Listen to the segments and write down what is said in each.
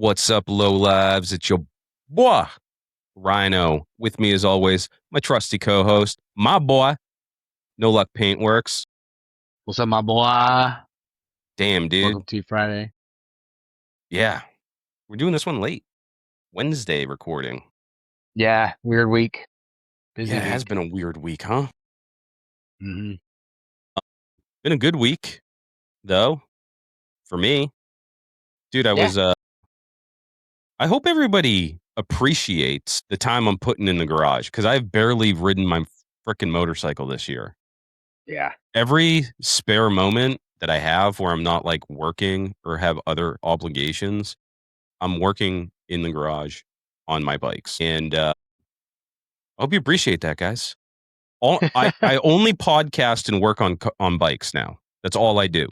What's up, Lowlives? It's your boy, Rhino. With me, as always, my trusty co-host, my boy, No Luck Paintworks. What's up, my boy? Damn, dude. Welcome to Friday. Yeah, we're doing this one late. Wednesday recording. Yeah, weird week. Busy Yeah, it week. has been a weird week, huh? Mm-hmm. Been a good week, though, for me. Dude, I hope everybody appreciates the time I'm putting in the garage, because I've barely ridden my freaking motorcycle this year. Yeah. Every spare moment that I have where I'm not like working or have other obligations, I'm working in the garage on my bikes. And I hope you appreciate that, guys. I only podcast and work on bikes now. That's all I do.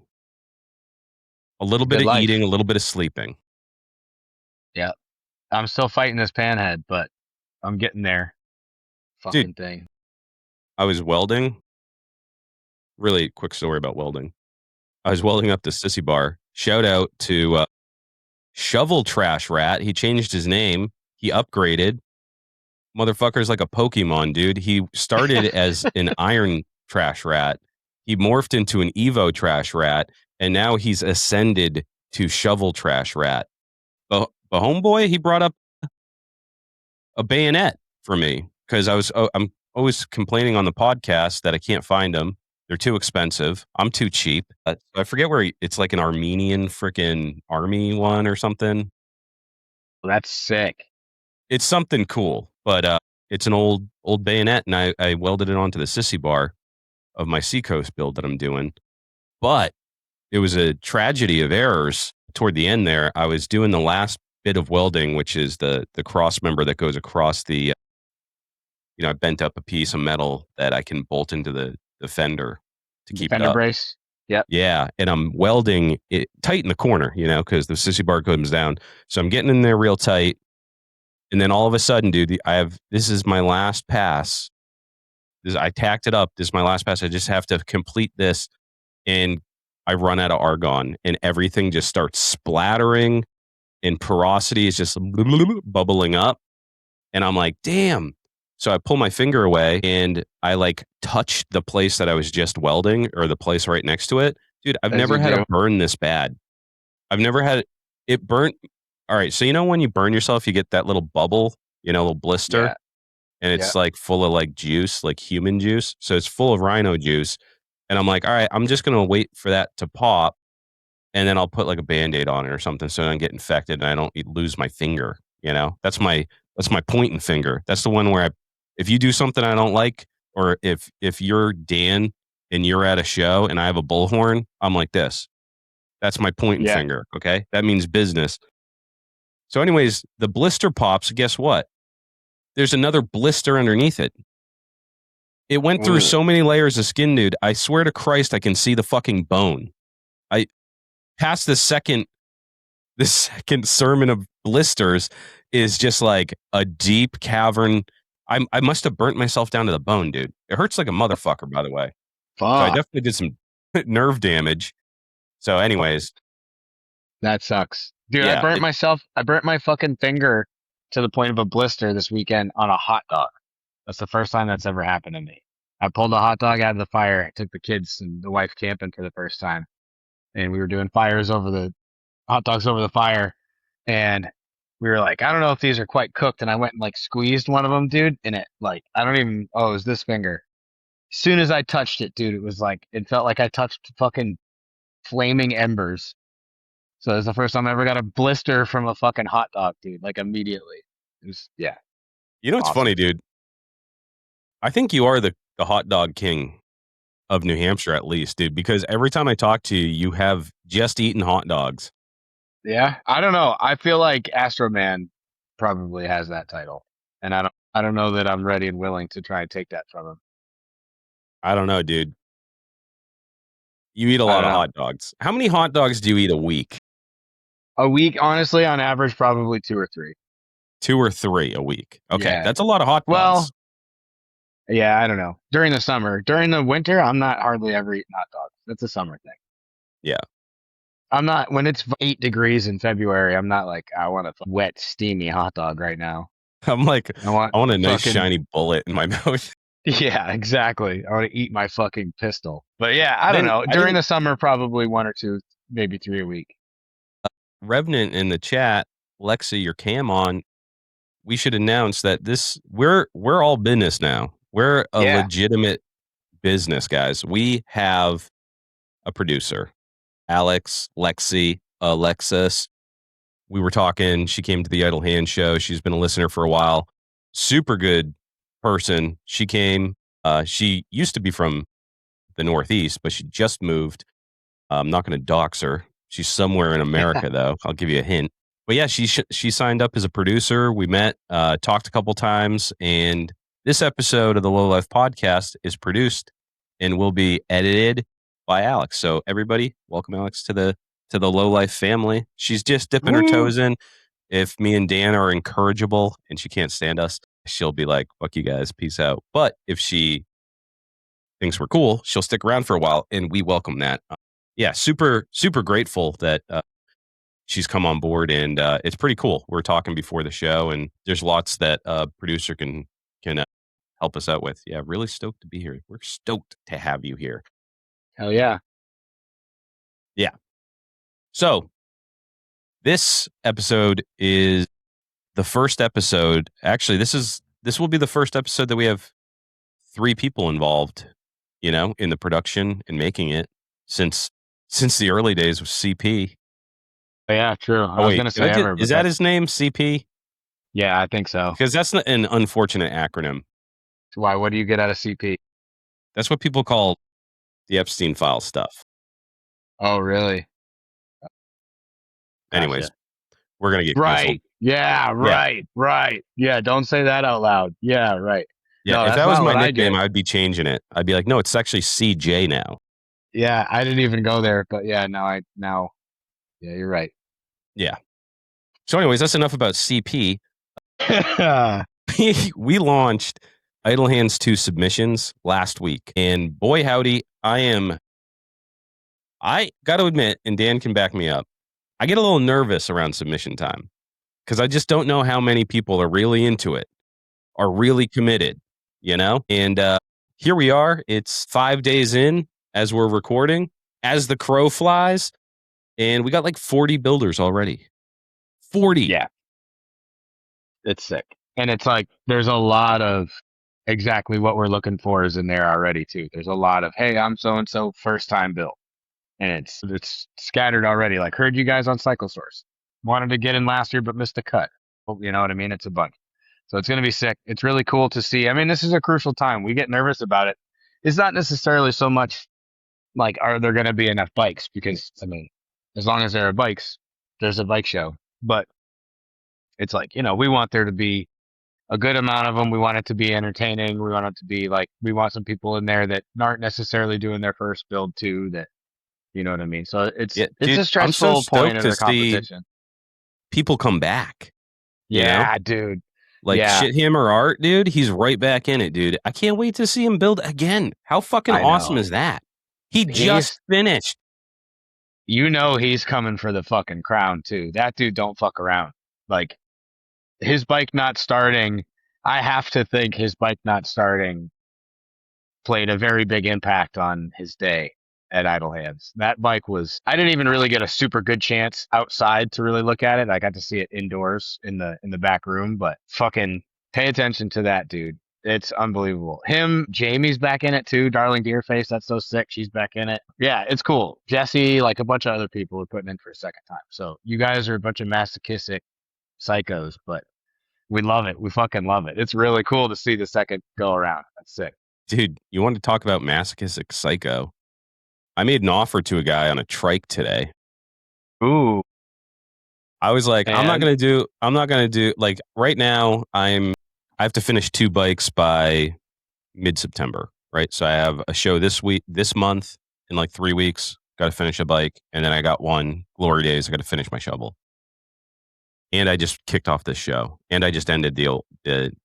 A little bit Good of life. eating, a little bit of sleeping. Yeah. I'm still fighting this panhead, but I'm getting there. Dude, Thing. I was welding. Really quick story about welding. I was welding up the Sissy Bar. Shout out to Shovel Trash Rat. He changed his name. He upgraded. Motherfucker's like a Pokemon, dude. He started as an iron trash rat. He morphed into an Evo trash rat, and now he's ascended to shovel trash rat. But homeboy, he brought up a bayonet for me because I'm always complaining on the podcast that I can't find them. They're too expensive. I'm too cheap. I forget where it's like an Armenian freaking army one or something. Well, that's sick. It's something cool, but it's an old bayonet, and I welded it onto the Sissy Bar of my Seacoast build that I'm doing. But it was a tragedy of errors toward the end there. I was doing the last bit of welding, which is the cross member that goes across the, I bent up a piece of metal that I can bolt into the fender to keep it Fender up. brace. Yep. Yeah, and I'm welding it tight in the corner, because the Sissy Bar comes down. So I'm getting in there real tight. And then all of a sudden, dude, this is my last pass. I tacked it up. This is my last pass. I just have to complete this. And I run out of argon and everything just starts splattering and porosity is just bubbling up. And I'm like, damn. So I pull my finger away and I like touched the place that I was just welding or the place right next to it. Dude, I've never had a burn this bad. I've never had it burnt. All right. So, when you burn yourself, you get that little bubble, little blister. Yeah. And it's like full of like juice, like human juice. So it's full of rhino juice. And I'm like, all right, I'm just going to wait for that to pop. And then I'll put like a Band-Aid on it or something so I don't get infected and I don't lose my finger. That's my pointing finger. That's the one where if you do something I don't like, or if you're Dan and you're at a show and I have a bullhorn, I'm like this. That's my pointing finger. Okay. That means business. So anyways, the blister pops. Guess what? There's another blister underneath it. It went through so many layers of skin, dude. I swear to Christ, I can see the fucking bone. I past the second sermon of blisters is just like a deep cavern. I must have burnt myself down to the bone, dude. It hurts like a motherfucker, by the way. Fuck. So I definitely did some nerve damage. So anyways. That sucks. Dude, yeah, I burnt my fucking finger to the point of a blister this weekend on a hot dog. That's the first time that's ever happened to me. I pulled a hot dog out of the fire, took the kids and the wife camping for the first time. And we were doing hot dogs over the fire. And we were like, I don't know if these are quite cooked. And I went and like squeezed one of them, dude. And it like, it was this finger. As soon as I touched it, dude, it felt like I touched fucking flaming embers. So it's the first time I ever got a blister from a fucking hot dog, dude. Like immediately. It was, yeah. It's funny, dude. I think you are the hot dog king of New Hampshire, at least, dude, because every time I talk to you, you have just eaten hot dogs. Yeah. I don't know. I feel like Astro Man probably has that title. And I don't know that I'm ready and willing to try and take that from him. I don't know, dude. You eat a lot of hot dogs. How many hot dogs do you eat a week? A week, honestly, on average, probably 2 or 3. 2 or 3 a week. Okay, yeah. That's a lot of hot dogs. Well, yeah, I don't know. During the summer. During the winter, I'm not hardly ever eating hot dogs. That's a summer thing. Yeah. I'm not when it's 8 degrees in February. I'm not like I want a wet, steamy hot dog right now. I'm like, I want I want a nice fucking shiny bullet in my mouth. yeah, exactly. I want to eat my fucking pistol. But yeah, I I don't didn't. know. I During didn't. the summer, probably one or two, maybe three a week. Revenant in the chat, Lexi, your cam on. We should announce that we're all business now. We're a Yeah. legitimate business, guys. We have a producer, Alex, Lexi, Alexis. We were talking. She came to the Idle Hand show. She's been a listener for a while. Super good person. She came. She used to be from the Northeast, but she just moved. I'm not going to dox her. She's somewhere in America, though. I'll give you a hint. But yeah, she signed up as a producer. We met, talked a couple times, and this episode of the Lowlife podcast is produced and will be edited by Alex. So everybody, welcome Alex to the Lowlife family. She's just dipping her Woo! toes in. If me and Dan are incorrigible and she can't stand us, she'll be like, "Fuck you guys, peace out." But if she thinks we're cool, she'll stick around for a while, and we welcome that. Yeah, super grateful that she's come on board, and it's pretty cool. We're talking before the show, and there's lots that producer can help us out with. Yeah, really stoked to be here. We're stoked to have you here. Hell yeah. Yeah. So this episode is the first episode. Actually, this will be the first episode that we have 3 people involved. In the production and making it since the early days with CP. But yeah, true. I Oh was wait, gonna say ever, is but that that's his name, CP? yeah, I think so. Because that's not an unfortunate acronym. Why? What do you get out of CP? That's what people call the Epstein file stuff. Oh, really? Anyways, Gotcha. we're gonna get canceled. Right. Yeah. Yeah, Right. Right. Yeah. Don't say that out loud. Yeah. Right. yeah. No, If that's that was not my what I nickname, get. I'd be changing it. I'd be like, no, it's actually CJ now. Yeah, I didn't even go there, but yeah, now yeah, you're right. Yeah. So, anyways, that's enough about CP. Yeah. We launched Idle Hands 2 submissions last week, and boy howdy, I got to admit, and Dan can back me up, I get a little nervous around submission time because I just don't know how many people are really into it, are really committed. And here we are. It's 5 days in as we're recording, as the crow flies, and we got like 40 builders already. 40. Yeah, it's sick. And it's like there's a lot of exactly what we're looking for is in there already too. There's a lot of, hey, I'm so and so first time build. And it's scattered already. Like heard you guys on Cycle Source. Wanted to get in last year but missed the cut. You know what I mean? It's a bunch. So it's gonna be sick. It's really cool to see. I mean, this is a crucial time. We get nervous about it. It's not necessarily so much like are there gonna be enough bikes? Because I mean, as long as there are bikes, there's a bike show. But it's like, we want there to be a good amount of them. We want it to be entertaining. We want it to be like, we want some people in there that aren't necessarily doing their first build too, that, you know what I mean? So it's, Yeah, it's dude, a I'm so stressful point stoked of to the see competition. people come back, you know? Yeah, dude. Like Yeah, shit him or art, dude. He's right back in it, dude. I can't wait to see him build again. How fucking I awesome know. is that? He just He's, finished. he's coming for the fucking crown too. That dude don't fuck around. Like his bike not starting, I have to think his bike not starting played a very big impact on his day at Idle Hands. That bike was, I didn't even really get a super good chance outside to really look at it. I got to see it indoors in the back room, but fucking pay attention to that dude. It's unbelievable. Him, Jamie's back in it too. Darling Deerface, that's so sick. She's back in it. Yeah, it's cool. Jesse, like a bunch of other people are putting in for a second time. So you guys are a bunch of masochistic psychos, but we love it. We fucking love it. It's really cool to see the second go around. That's sick. Dude, you want to talk about masochistic psycho? I made an offer to a guy on a trike today. Ooh, I was like, and I'm not gonna do like right now, I have to finish 2 bikes by mid-September, right? So I have a show this month in like 3 weeks, gotta finish a bike, and then I got one Glory Days, I gotta finish my shovel. And I just kicked off this show, and I just ended the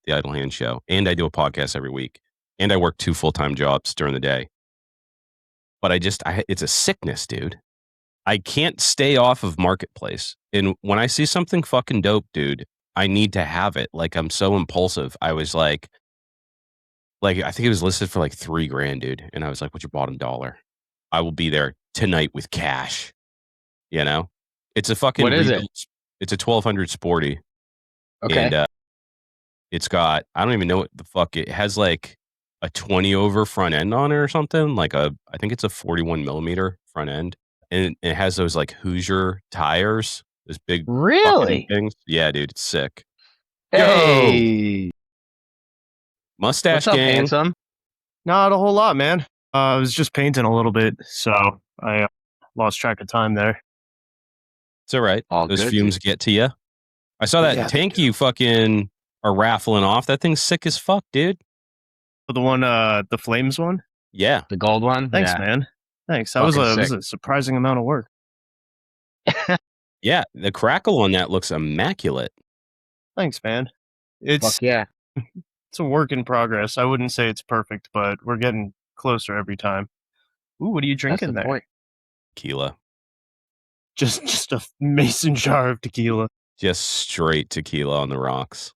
Idle Hand show, and I do a podcast every week, and I work 2 full-time jobs during the day. But it's a sickness, dude. I can't stay off of Marketplace. And when I see something fucking dope, dude, I need to have it. Like, I'm so impulsive. I was like, I think it was listed for like $3,000, dude. And I was like, what's your bottom dollar? I will be there tonight with cash. You know, it's a fucking What is it? rebuilt. It's a 1200 sporty. Okay. And it's got, I don't even know what the fuck it has, like a 20 over front end on it or something. Like I think it's a 41 millimeter front end. And it has those like Hoosier tires, those big fucking Really? things. Yeah, dude, it's sick. Yo, Hey, what's Mustache up, Gang. handsome? Not a whole lot, man. I was just painting a little bit, so I lost track of time there. It's all right. All Those good, fumes dude. get to you. I saw that Yeah, they tank do. you fucking are raffling off. That thing's sick as fuck, dude. The one, the flames one. Yeah. The gold one? Thanks, Yeah. man. Thanks. That Fucking was sick. a surprising amount of work. Yeah. The crackle on that looks immaculate. Thanks, man. Fuck It's yeah. it's a work in progress. I wouldn't say it's perfect, but we're getting closer every time. Ooh, what are you That's drinking the there? point. Tequila. Just a mason jar of tequila. Just straight tequila on the rocks.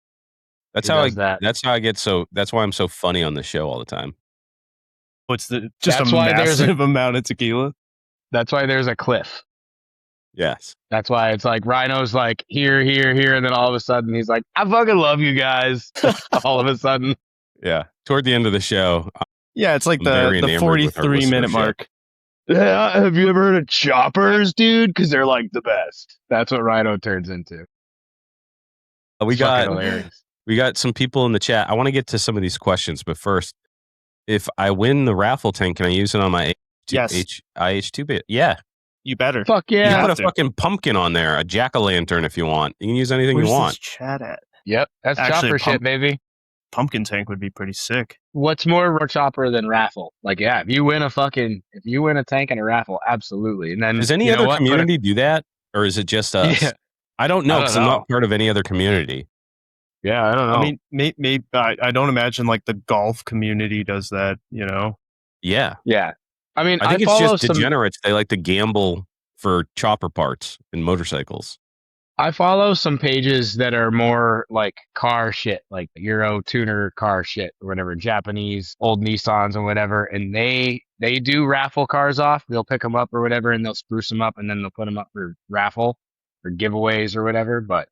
That's Who how does that? that's how I get so that's why I'm so funny on the show all the time. What's the just That's a why there's a- massive amount of tequila? That's why there's a cliff. Yes. That's why it's like Rhino's like here, here, here, and then all of a sudden he's like, I fucking love you guys. all of a sudden. Yeah. Toward the end of the show, Yeah, it's like I'm very the enamored with our 43-minute listenership. mark. Yeah, have you ever heard of choppers, dude? Because they're like the best. That's what Rhino turns into. We It's fucking got hilarious. we got some people in the chat. I want to get to some of these questions, but first, if I win the raffle tank, can I use it on my Yes. IH2 bit? Yeah. You better. Fuck You yeah. can put have a to. fucking pumpkin on there, a jack-o'-lantern if you want. You can use anything Where's you want. this chat at? Yep, that's Actually, chopper shit, baby. Pumpkin tank would be pretty sick. What's more chopper than raffle? Like, yeah, if you win a tank and a raffle, absolutely. And then Does any you know other what? community do that? Or is it just us? Yeah. I don't know I don't because I'm know. not part of any other community. Yeah, I don't know. I mean, maybe I don't imagine like the golf community does that. You know, Yeah. yeah. I mean, I think it's follow just some. degenerates. They like to gamble for chopper parts and motorcycles. I follow some pages that are more like car shit, like Euro tuner car shit or whatever, Japanese old Nissans and whatever, and they do raffle cars off. They'll pick them up or whatever, and they'll spruce them up, and then they'll put them up for raffle or giveaways or whatever. But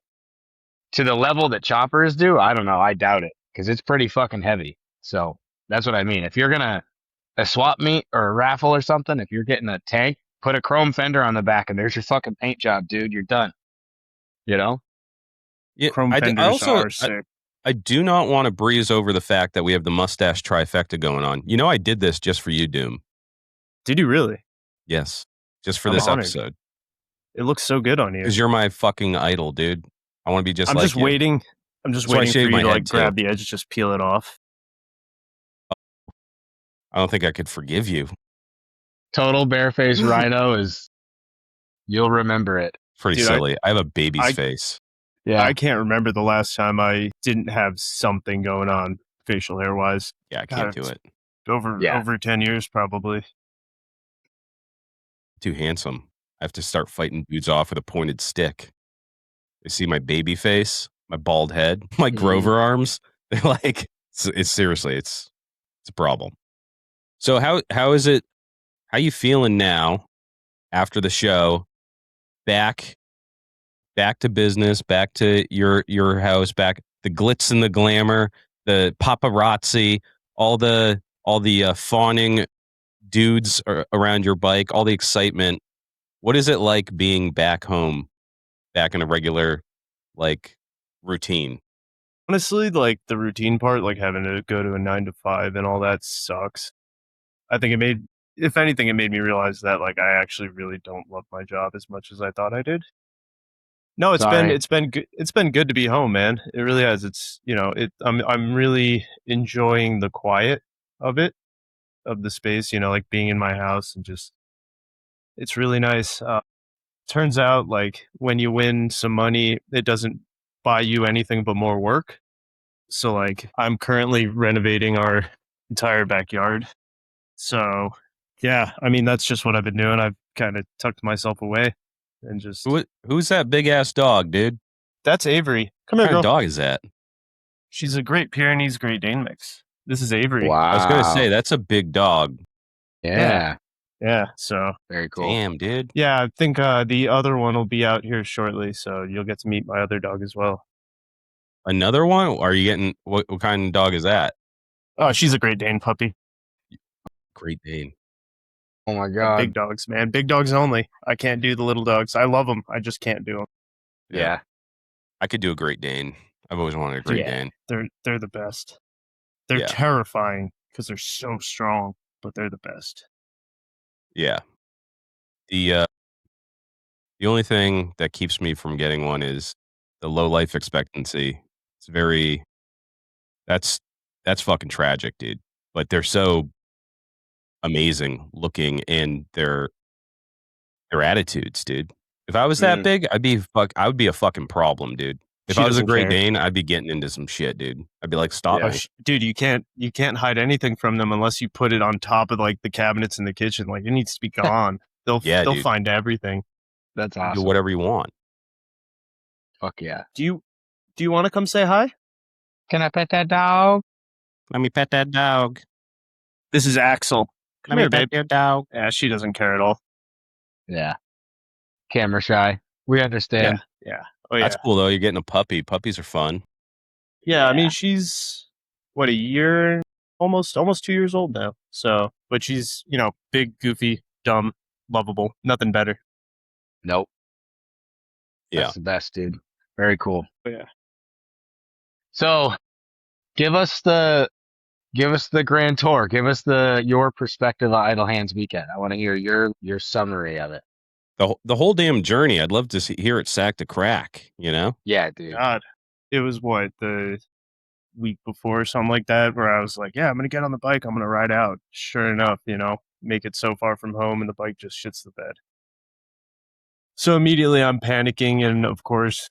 to the level that choppers do, I don't know. I doubt it because it's pretty fucking heavy. So that's what I mean. If you're gonna a swap meet or a raffle or something, if you're getting a tank, put a chrome fender on the back, and there's your fucking paint job, dude. You're done. You know. Yeah, chrome I fenders also are sick. I do not want to breeze over the fact that we have the mustache trifecta going on. You know, I did this just for you, Doom. Did you really? Yes, just for I'm this honored. episode. It looks so good on you. Because you're my fucking idol, dude. I want to be just I'm like just you. waiting. I'm just That's why I waiting for shaved my you to head, like too. grab the edge, just peel it off. I don't think I could forgive you. Total barefaced rhino is. You'll remember it. Pretty Dude, silly. I have a baby's I- face. Yeah. I can't remember the last time I didn't have something going on facial hair wise. Yeah, I can't do God, it. Yeah. Over 10 years probably. Too handsome. I have to start fighting dudes off with a pointed stick. They see my baby face, my bald head, my Grover arms. They're like, it's seriously, it's a problem. So how is it? How you feeling now after the show? Back to business, back to your house, back the glitz and the glamour, the paparazzi, all the fawning dudes around your bike, all the excitement. What is it like being back home, back in a regular like routine? Honestly, like the routine part, like having to go to a 9 to 5 and all that sucks. I think if anything, it made me realize that like I actually really don't love my job as much as I thought I did. No, it's Sorry. been good to be home, man. It really has. It's I'm really enjoying the quiet of it, of the space. Like being in my house and just it's really nice. Turns out like when you win some money, it doesn't buy you anything but more work. So like I'm currently renovating our entire backyard. So yeah, I mean that's just what I've been doing. I've kind of tucked myself away and just. Who's that big ass dog, dude? That's Avery. Come What here, kind of girl. dog is that? She's a Great Pyrenees Great Dane mix. This is Avery. Wow. I was gonna say that's a big dog. Yeah. Yeah, so Very cool. Damn, dude. yeah, I think the other one will be out here shortly, so you'll get to meet my other dog as well. Another one? Are you getting what kind of dog is that? Oh, she's a Great Dane puppy. Great Dane. Oh my Yeah, god. big dogs, man. Big dogs only. I can't do the little dogs. I love them. I just can't do them. Yeah. I could do a Great Dane. I've always wanted a Great Dane. They're the best. They're Yeah. terrifying because they're so strong, but they're the best. Yeah. The only thing that keeps me from getting one is the low life expectancy. It's very that's fucking tragic, dude. But they're so amazing looking and their attitudes, dude. If I was that big, I would be a fucking problem, dude. If She I was a doesn't Great care. Dane, I'd be getting into some shit, dude. I'd be like, stop Oh, me. dude, you can't hide anything from them unless you put it on top of like the cabinets in the kitchen. Like it needs to be gone. They'll Dude. find everything. That's Do awesome. whatever you want. Fuck yeah. Do you want to come say hi? Can I pet that dog? Let me pet that dog. This is Axel. Come Let here, me pet babe. your dog. Yeah, she doesn't care at all. Yeah. Camera shy. We understand. Yeah. Oh yeah. That's cool though. You're getting a puppy. Puppies are fun. Yeah, I mean she's what, a year, almost 2 years old now. So, but she's, big, goofy, dumb, lovable. Nothing better. Nope. Yeah. That's the best, dude. Very cool. But yeah. So, give us the grand tour. Give us your perspective on Idle Hands Weekend. I want to hear your summary of it. The whole damn journey. I'd love to hear it sack to crack, you know? Yeah, dude. God, it was what, the week before or something like that, where I was like, yeah, I'm gonna get on the bike, I'm gonna ride out. Sure enough, make it so far from home and the bike just shits the bed. So immediately I'm panicking and of course,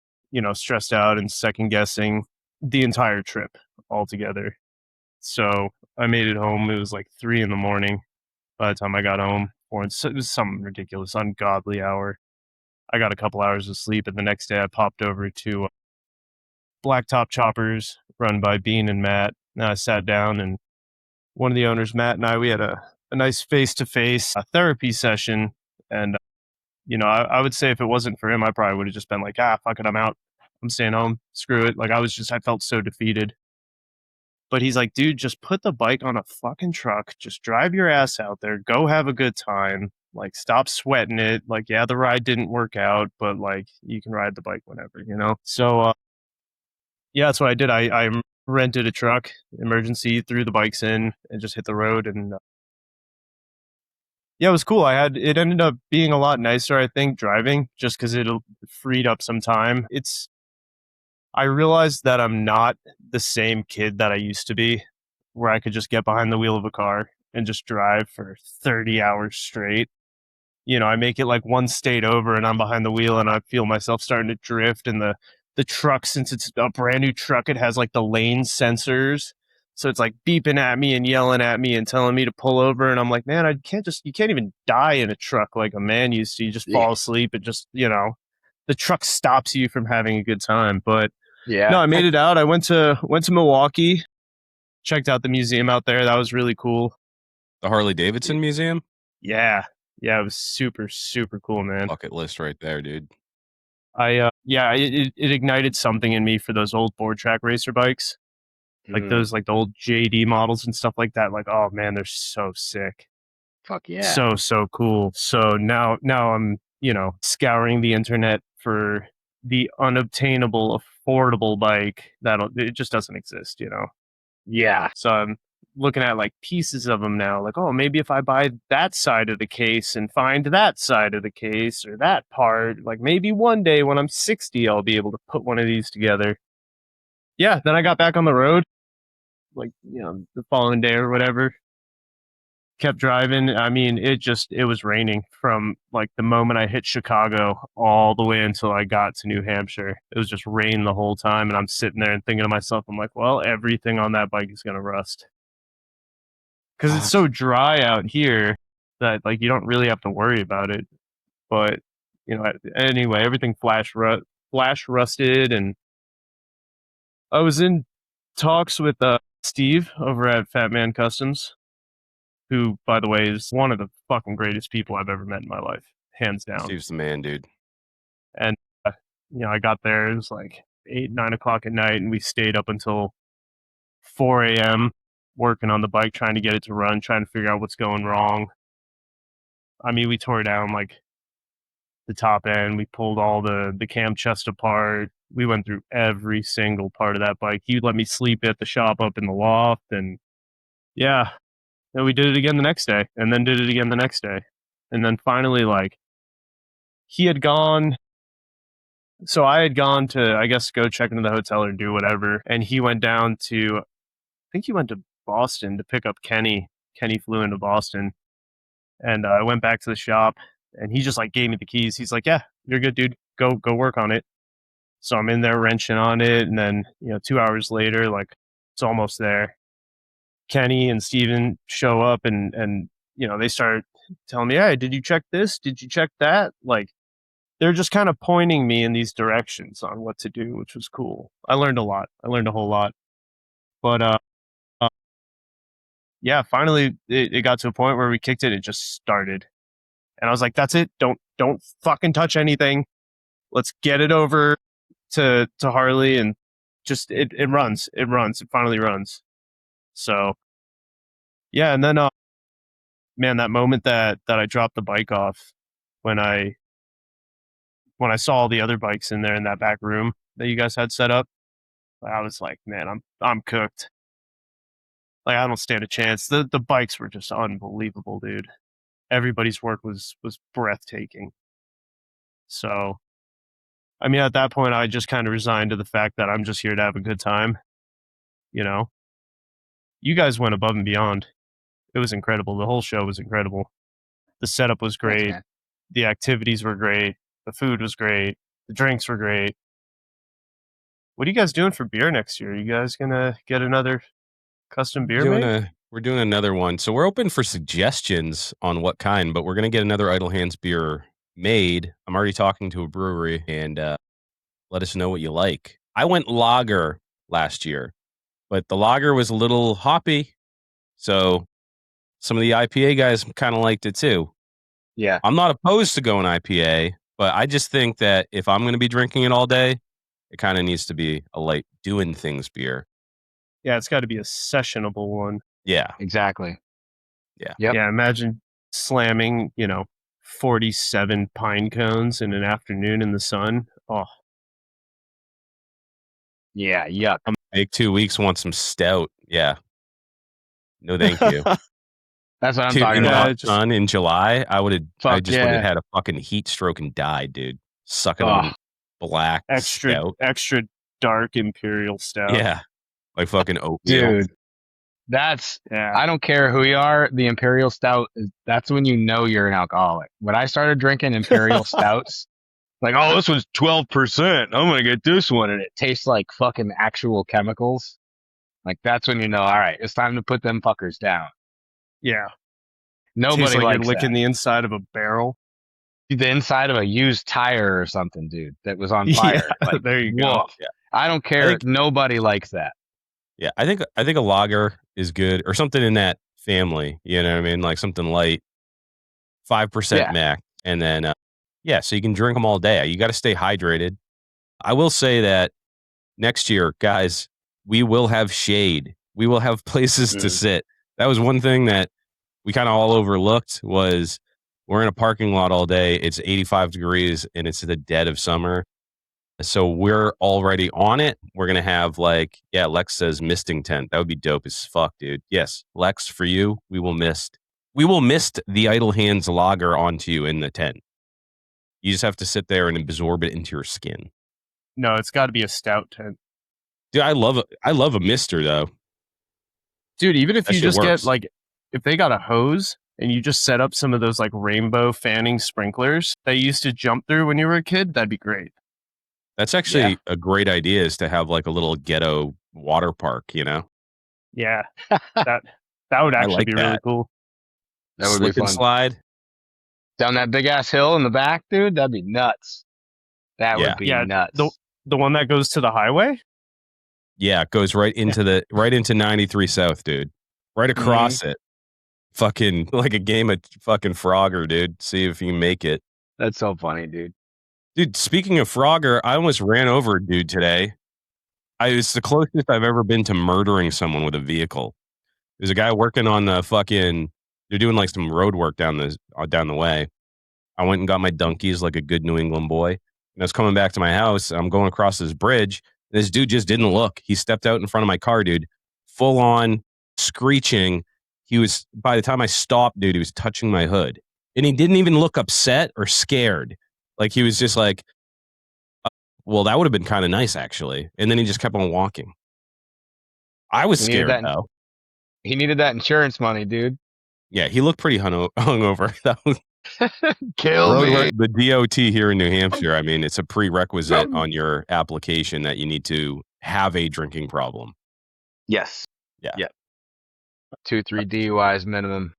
stressed out and second guessing the entire trip altogether. So I made it home. It was like 3 a.m. by the time I got home. Or it was some ridiculous, ungodly hour. I got a couple hours of sleep, and the next day I popped over to Blacktop Choppers, run by Bean and Matt. And I sat down, and one of the owners, Matt, and we had a nice face-to-face therapy session. And, I would say if it wasn't for him, I probably would have just been like, fuck it, I'm out. I'm staying home. Screw it. Like, I felt so defeated. But he's like, dude, just put the bike on a fucking truck. Just drive your ass out there. Go have a good time. Like, stop sweating it. Like, yeah, the ride didn't work out, but like, you can ride the bike whenever, So, yeah, that's what I did. I rented a truck, emergency, threw the bikes in, and just hit the road. And yeah, it was cool. It ended up being a lot nicer, I think, driving, just because it freed up some time. I realized that I'm not the same kid that I used to be, where I could just get behind the wheel of a car and just drive for 30 hours straight. I make it like one state over and I'm behind the wheel and I feel myself starting to drift. And the truck, since it's a brand new truck, it has like the lane sensors. So it's like beeping at me and yelling at me and telling me to pull over. And I'm like, man, you can't even die in a truck like a man used to. You just fall asleep. It just, the truck stops you from having a good time. But Yeah. no, I made it out. I went to Milwaukee, checked out the museum out there. That was really cool. The Harley Davidson Museum? Yeah, it was super, super cool, man. Bucket list right there, dude. It ignited something in me for those old board track racer bikes, like those, like the old JD models and stuff like that. Like, oh man, they're so sick. Fuck yeah. So cool. So now I'm, scouring the internet for the unobtainable, affordable bike it just doesn't exist, Yeah. So I'm looking at like pieces of them now, like, oh, maybe if I buy that side of the case and find that side of the case or that part, like maybe one day when I'm 60, I'll be able to put one of these together. Yeah, then I got back on the road, like, the following day or whatever. Kept driving. I mean, it was raining from like the moment I hit Chicago all the way until I got to New Hampshire. It was just rain the whole time. And I'm sitting there and thinking to myself, I'm like, well, everything on that bike is going to rust. Because it's so dry out here. that like you don't really have to worry about it. But anyway, everything flash rusted, and I was in talks with Steve over at Fat Man Customs, who, by the way, is one of the fucking greatest people I've ever met in my life, hands down. Steve's the man, dude. And I got there. It was like 8, 9 o'clock at night, and we stayed up until 4 a.m. working on the bike, trying to get it to run, trying to figure out what's going wrong. I mean, we tore down like the top end. We pulled all the cam chest apart. We went through every single part of that bike. He let me sleep at the shop up in the loft, and yeah, then we did it again the next day, and then did it again the next day, and then finally, like, he had gone. So I had gone to, I guess, go check into the hotel or do whatever, and he went down to, I think he went to Boston to pick up Kenny. Kenny flew into Boston, and I went back to the shop, and he just like gave me the keys. He's like, "Yeah, you're good, dude. Go work on it." So I'm in there wrenching on it, and then 2 hours later, like it's almost there. Kenny and Steven show up, and they start telling me, "Hey, did you check this? Did you check that?" Like they're just kind of pointing me in these directions on what to do, which was cool. I learned a lot. I learned a whole lot. But yeah, finally it got to a point where we kicked it. It just started, and I was like, "That's it. Don't fucking touch anything. Let's get it over to Harley, and just it runs. It runs. It finally runs." So yeah, and then man, that moment that I dropped the bike off when I saw all the other bikes in there in that back room that you guys had set up, I was like, man, I'm cooked. Like I don't stand a chance. The bikes were just unbelievable, dude. Everybody's work was breathtaking. So, I mean, at that point, I just kind of resigned to the fact that I'm just here to have a good time. You guys went above and beyond. It was incredible. The whole show was incredible. The setup was great. Thanks, The activities were great. The food was great. The drinks were great. What are you guys doing for beer next year? Are you guys gonna get another custom beer made? We're doing another one. So we're open for suggestions on what kind, but we're gonna get another Idle Hands beer made. I'm already talking to a brewery, and let us know what you like. I went lager last year, but the lager was a little hoppy, so some of the IPA guys kind of liked it too. Yeah. I'm not opposed to going IPA, but I just think that if I'm going to be drinking it all day, it kind of needs to be a light doing things beer. Yeah, it's got to be a sessionable one. Yeah. Exactly. Yeah. Yep. Yeah, imagine slamming, 47 pine cones in an afternoon in the sun. Oh, Yeah. Yuck. Make 2 weeks, want some stout. Yeah. No, thank you. That's what I'm Dude, talking in the about. hot sun in July, I just would have yeah. had a fucking heat stroke and died, dude. Sucking on black stout. extra dark imperial stout. Yeah. Like fucking oatmeal. Dude. I don't care who you are. The Imperial Stout, that's when you know you're an alcoholic. When I started drinking Imperial Stouts, like, oh, this one's 12%. I'm going to get this one. And it tastes like fucking actual chemicals. Like, that's when you know, all right, it's time to put them fuckers down. Yeah. Nobody Tastes like likes you're licking that. the inside of a barrel. The inside of a used tire or something, dude, that was on fire. Yeah, like, there you go. Whoa. Yeah. I don't care. Nobody likes that. Yeah, I think a lager is good, or something in that family. You know what I mean? Like something light, 5% max, and then so you can drink them all day. You got to stay hydrated. I will say that next year, guys, we will have shade. We will have places to sit. That was one thing that we kind of all overlooked. Was we're in a parking lot all day. It's 85 degrees, and it's the dead of summer. So we're already on it. We're going to have Lex says misting tent. That would be dope as fuck, dude. Yes, Lex, for you, we will mist the Idle Hands lager onto you in the tent. You just have to sit there and absorb it into your skin. No, it's got to be a stout tent. Dude, I love a mister though. Dude, even if That you shit just works. get if they got a hose and you just set up some of those rainbow fanning sprinklers that you used to jump through when you were a kid, that'd be great. That's actually a great idea, is to have a little ghetto water park, Yeah. that would actually be really cool. That would be slip and fun. slide. Down that big ass hill in the back, dude. That'd be nuts. That would Yeah. be Yeah, nuts. the one that goes to the highway. Yeah, it goes right into 93 South, dude. Right across it. Fucking like a game of fucking Frogger, dude. See if you can make it. That's so funny, dude. Dude, speaking of Frogger, I almost ran over a dude today. It's the closest I've ever been to murdering someone with a vehicle. There's a guy working on the fucking. They're doing like some road work down the way. I went and got my donkeys like a good New England boy. And I was coming back to my house. I'm going across this bridge. And this dude just didn't look. He stepped out in front of my car, dude, full on screeching. He was, by the time I stopped, dude, he was touching my hood. And he didn't even look upset or scared. Like he was just like, well, that would have been kind of nice, actually. And then he just kept on walking. I was scared, though. He needed that insurance money, dude. Yeah, he looked pretty hungover. That was Kill me. the DOT here in New Hampshire. I mean, it's a prerequisite on your application that you need to have a drinking problem. Yes. Yeah. 2-3 DUIs minimum.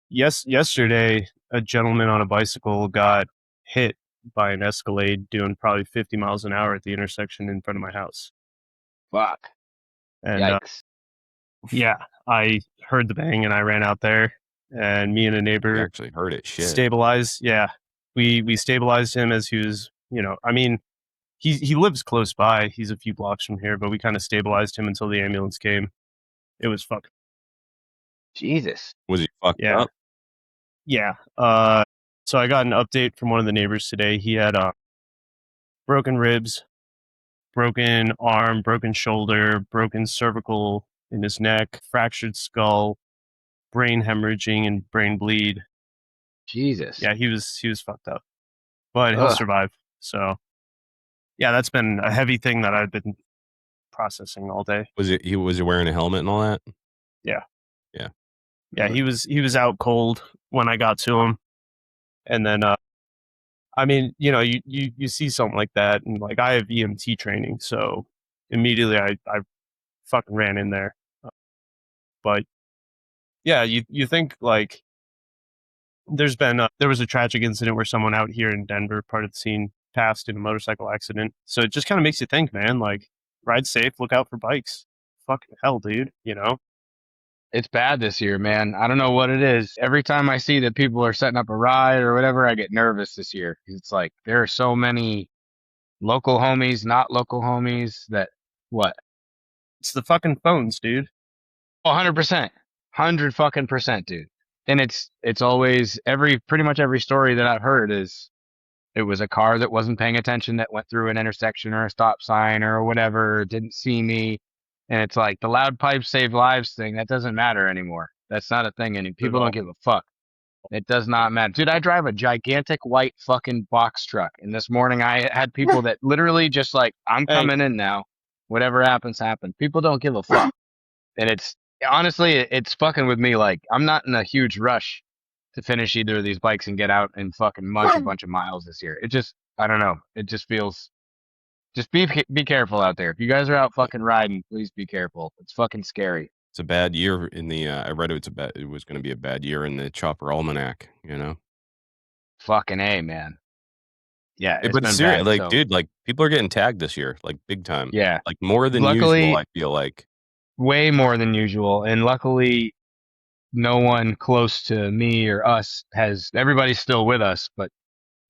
Yesterday, a gentleman on a bicycle got hit by an Escalade doing probably 50 miles an hour at the intersection in front of my house. Fuck. And Yikes. yeah, I heard the bang and I ran out there, and me and a neighbor actually heard it. Shit. Stabilized. Yeah, we stabilized him as he was. I mean, he lives close by. He's a few blocks from here, but we kind of stabilized him until the ambulance came. It was fucking. Jesus. Was he fucked up? Yeah. So I got an update from one of the neighbors today. He had broken ribs, broken arm, broken shoulder, broken cervical in his neck, fractured skull, brain hemorrhaging and brain bleed. Jesus. Yeah, he was fucked up, but he'll survive. So, yeah, that's been a heavy thing that I've been processing all day. Was he wearing a helmet and all that? Yeah. Right. He was out cold when I got to him, and then I mean, you see something like that, and like I have EMT training, so immediately I fucking ran in there. But yeah, you think like there was a tragic incident where someone out here in Denver, part of the scene, passed in a motorcycle accident. So it just kind of makes you think, man, like ride safe, look out for bikes. Fucking hell, dude, It's bad this year, man. I don't know what it is. Every time I see that people are setting up a ride or whatever, I get nervous this year. It's like there are so many local homies, not local homies that what? It's the fucking phones, dude. 100%. 100% dude. And it's always pretty much every story that I've heard is it was a car that wasn't paying attention that went through an intersection or a stop sign or whatever, didn't see me. And it's like the loud pipes save lives thing. That doesn't matter anymore. That's not a thing anymore. People don't give a fuck. It does not matter. Dude, I drive a gigantic white fucking box truck. And this morning I had people that literally just like, I'm coming in now. Whatever happens, happens. People don't give a fuck. And it's fucking with me. Like, I'm not in a huge rush to finish either of these bikes and get out and fucking munch a bunch of miles this year. I don't know. It just feels. Just be careful out there. If you guys are out fucking riding, please be careful. It's fucking scary. It's a bad year in the. I read it was going to be a bad year in the Chopper Almanac. Fucking A, man. Yeah, but been seriously, bad, like, dude, like people are getting tagged this year, like big time. Yeah, like more than usual. I feel like way more than usual, and luckily, no one close to me or us everybody's still with us, but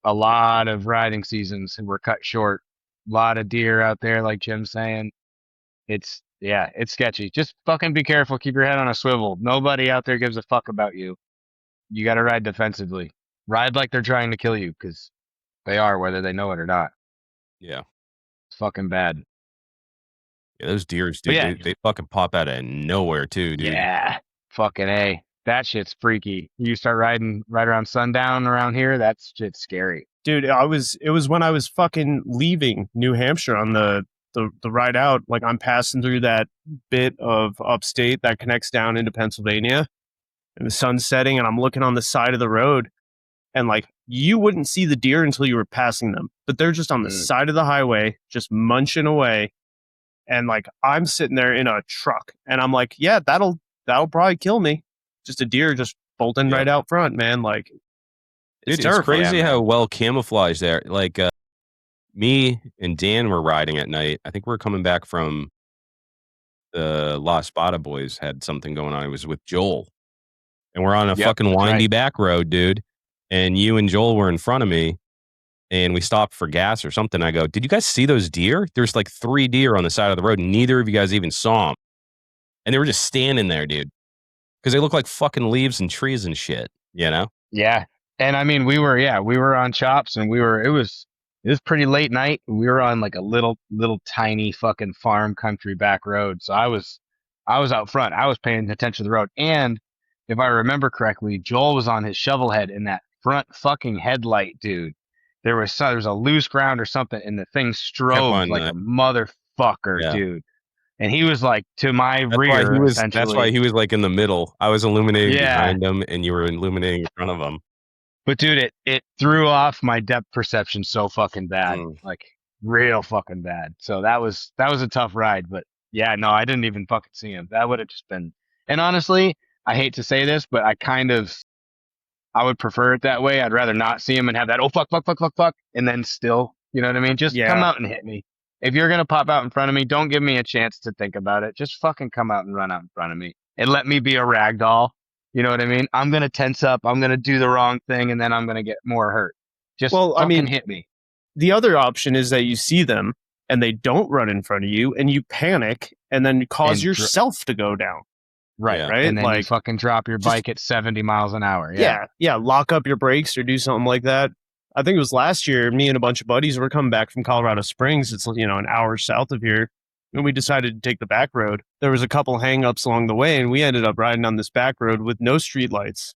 a lot of riding seasons were cut short. A lot of deer out there, like Jim's saying. It's sketchy. Just fucking be careful. Keep your head on a swivel. Nobody out there gives a fuck about you. You got to ride defensively. Ride like they're trying to kill you, because they are, whether they know it or not. Yeah. It's fucking bad. Yeah, those deers, dude, they fucking pop out of nowhere, too, dude. Yeah. Fucking A. That shit's freaky. You start riding right around sundown around here, that shit's scary. Dude, it was when I was fucking leaving New Hampshire on the ride out. Like, I'm passing through that bit of upstate that connects down into Pennsylvania, and the sun's setting, and I'm looking on the side of the road, and like you wouldn't see the deer until you were passing them, but they're just on the side of the highway, just munching away. And like I'm sitting there in a truck, and I'm like, yeah, that'll probably kill me. Just a deer just bolting right out front, man. Like, it's Dude, it's terrifying. crazy Yeah, how man. well camouflaged they are. Like, me and Dan were riding at night. I think we are coming back from the La Espada boys had something going on. It was with Joel. And we're on a Yep, fucking that's windy right. back road, dude. And you and Joel were in front of me. And we stopped for gas or something. I go, did you guys see those deer? There's like 3 deer on the side of the road. Neither of you guys even saw them. And they were just standing there, dude. Because they look like fucking leaves and trees and shit, you know? Yeah. And I mean, we were on chops and it was pretty late night. We were on like a little tiny fucking farm country back road. So I was out front. I was paying attention to the road. And if I remember correctly, Joel was on his shovel head in that front fucking headlight, dude. There was a loose ground or something and the thing Kept strobed on like a motherfucker, yeah. dude. And he was like to my rear That's why essentially. he was like in the middle. I was illuminating Yeah. behind him and you were illuminating in front of him. But dude, it threw off my depth perception so fucking bad, like real fucking bad. So that was a tough ride. But yeah, no, I didn't even fucking see him. That would have just been. And honestly, I hate to say this, but I would prefer it that way. I'd rather not see him and have that fuck, and then still, you know what I mean? Just come Yeah. out and hit me. If you're gonna pop out in front of me, don't give me a chance to think about it. Just fucking come out and run out in front of me and let me be a rag doll. You know what I mean? I'm gonna tense up. I'm gonna do the wrong thing, and then I'm gonna get more hurt. Just Well, I fucking mean, hit me. the other option is that you see them and they don't run in front of you and you panic and then cause And yourself to go down. Right, Yeah. Right? and then you Like, fucking drop your just- bike at 70 miles an hour. yeah, lock up your brakes or do something like that. I think it was last year, me and a bunch of buddies were coming back from Colorado Springs. It's, you know, an hour south of here. And we decided to take the back road. There was a couple hangups along the way, and we ended up riding on this back road with no street lights.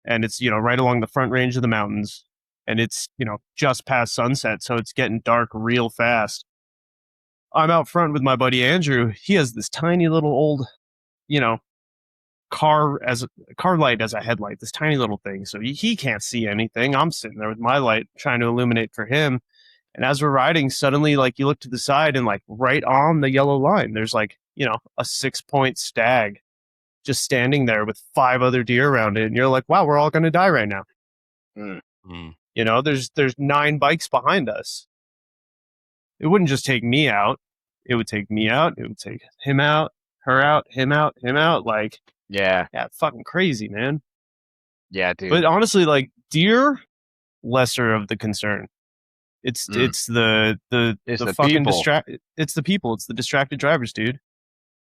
And it's, you know, right along the front range of the mountains. And it's, you know, just past sunset, so it's getting dark real fast. I'm out front with my buddy Andrew. He has this tiny little old, you know, car light as a headlight, this tiny little thing. So he can't see anything. I'm sitting there with my light trying to illuminate for him. And as we're riding, suddenly, like, you look to the side and, like, right on the yellow line, there's, like, you know, a 6-point stag just standing there with 5 other deer around it. And you're like, wow, we're all going to die right now. You know, there's 9 bikes behind us. It wouldn't just take me out. It would take me out. It would take him out, her out, him out, him out. Like, Yeah, fucking crazy, man. yeah, dude. But honestly, like, deer, lesser of the concern. It's the fucking people. it's the people. It's the distracted drivers, dude.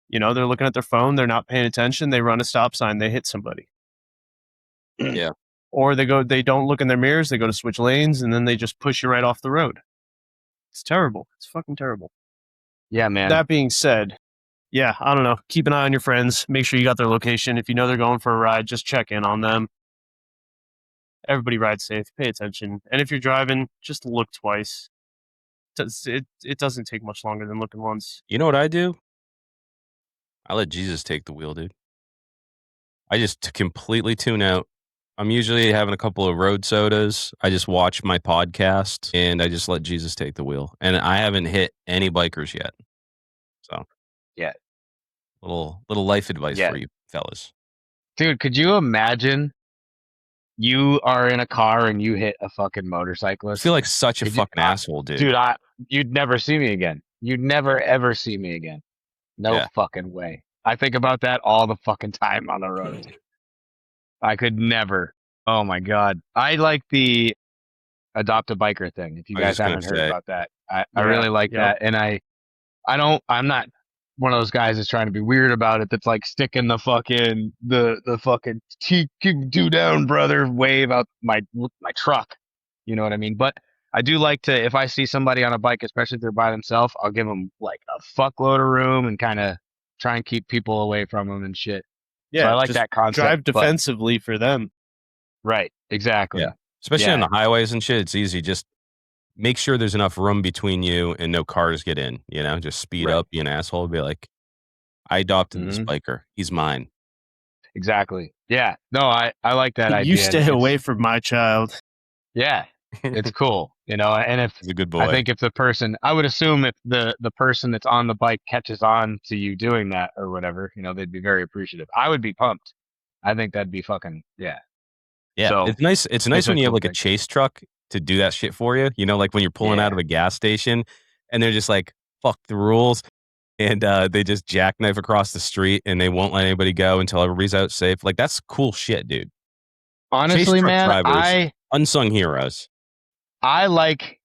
You know, they're looking at their phone, they're not paying attention, they run a stop sign, they hit somebody. Yeah. Or they don't look in their mirrors, they go to switch lanes, and then they just push you right off the road. It's terrible. It's fucking terrible. Yeah, man. That being said, yeah, I don't know. Keep an eye on your friends. Make sure you got their location. If you know they're going for a ride, just check in on them. Everybody ride safe. Pay attention. And if you're driving, just look twice. It doesn't take much longer than looking once. You know what I do? I let Jesus take the wheel, dude. I just completely tune out. I'm usually having a couple of road sodas. I just watch my podcast and I just let Jesus take the wheel. And I haven't hit any bikers yet. So, Yeah. Little life advice for you fellas. Dude, could you imagine you are in a car and you hit a fucking I motorcyclist? feel like such a fucking asshole, dude. Dude, you'd never see me again. You'd never ever see me again. No fucking way. I think about that all the fucking time on the road. I could never. Oh my god. I like the adopt a biker thing. If you guys haven't heard about that, I really like that. And I'm not one of those guys that's trying to be weird about it. That's like sticking the fucking keep do down, brother, wave out my truck. You know what I mean? But I do like to, if I see somebody on a bike, especially if they're by themselves, I'll give them like a fuckload of room and kind of try and keep people away from them and shit. Yeah, so I like that concept. Drive defensively for them. Right, exactly. Yeah. Especially on the highways and shit, it's easy. Just make sure there's enough room between you and no cars get in. You know, just speed up, be an asshole, be like, I adopted this biker. He's mine. Exactly. Yeah. No, I like that idea. You stay away from my child. Yeah. It's cool. You know, and if he's a good boy. I think if the person, I would assume if the person that's on the bike catches on to you doing that or whatever, you know, they'd be very appreciative. I would be pumped. I think that'd be fucking yeah. Yeah, So it's nice. It's nice it's a when you have cool like a thing. chase truck to do that shit for you. You know, like when you're pulling out Yeah. of a gas station and they're just like, fuck the rules. And they just jackknife across the street and they won't let anybody go until everybody's out safe. Like, that's cool shit, dude. Chase Honestly, truck man, drivers, unsung heroes. I like.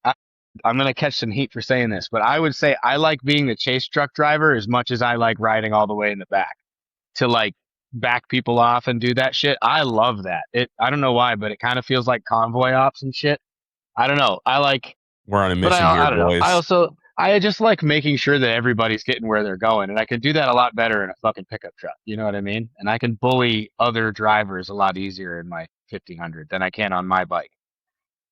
I'm gonna catch some heat for saying this, but I would say I like being the chase truck driver as much as I like riding all the way in the back to like back people off and do that shit. I love that. I don't know why, but it kind of feels like convoy ops and shit. I don't know. I like, We're on a but mission here, I don't know. boys. I just like making sure that everybody's getting where they're going, and I can do that a lot better in a fucking pickup truck. You know what I mean? And I can bully other drivers a lot easier in my 1500 than I can on my bike.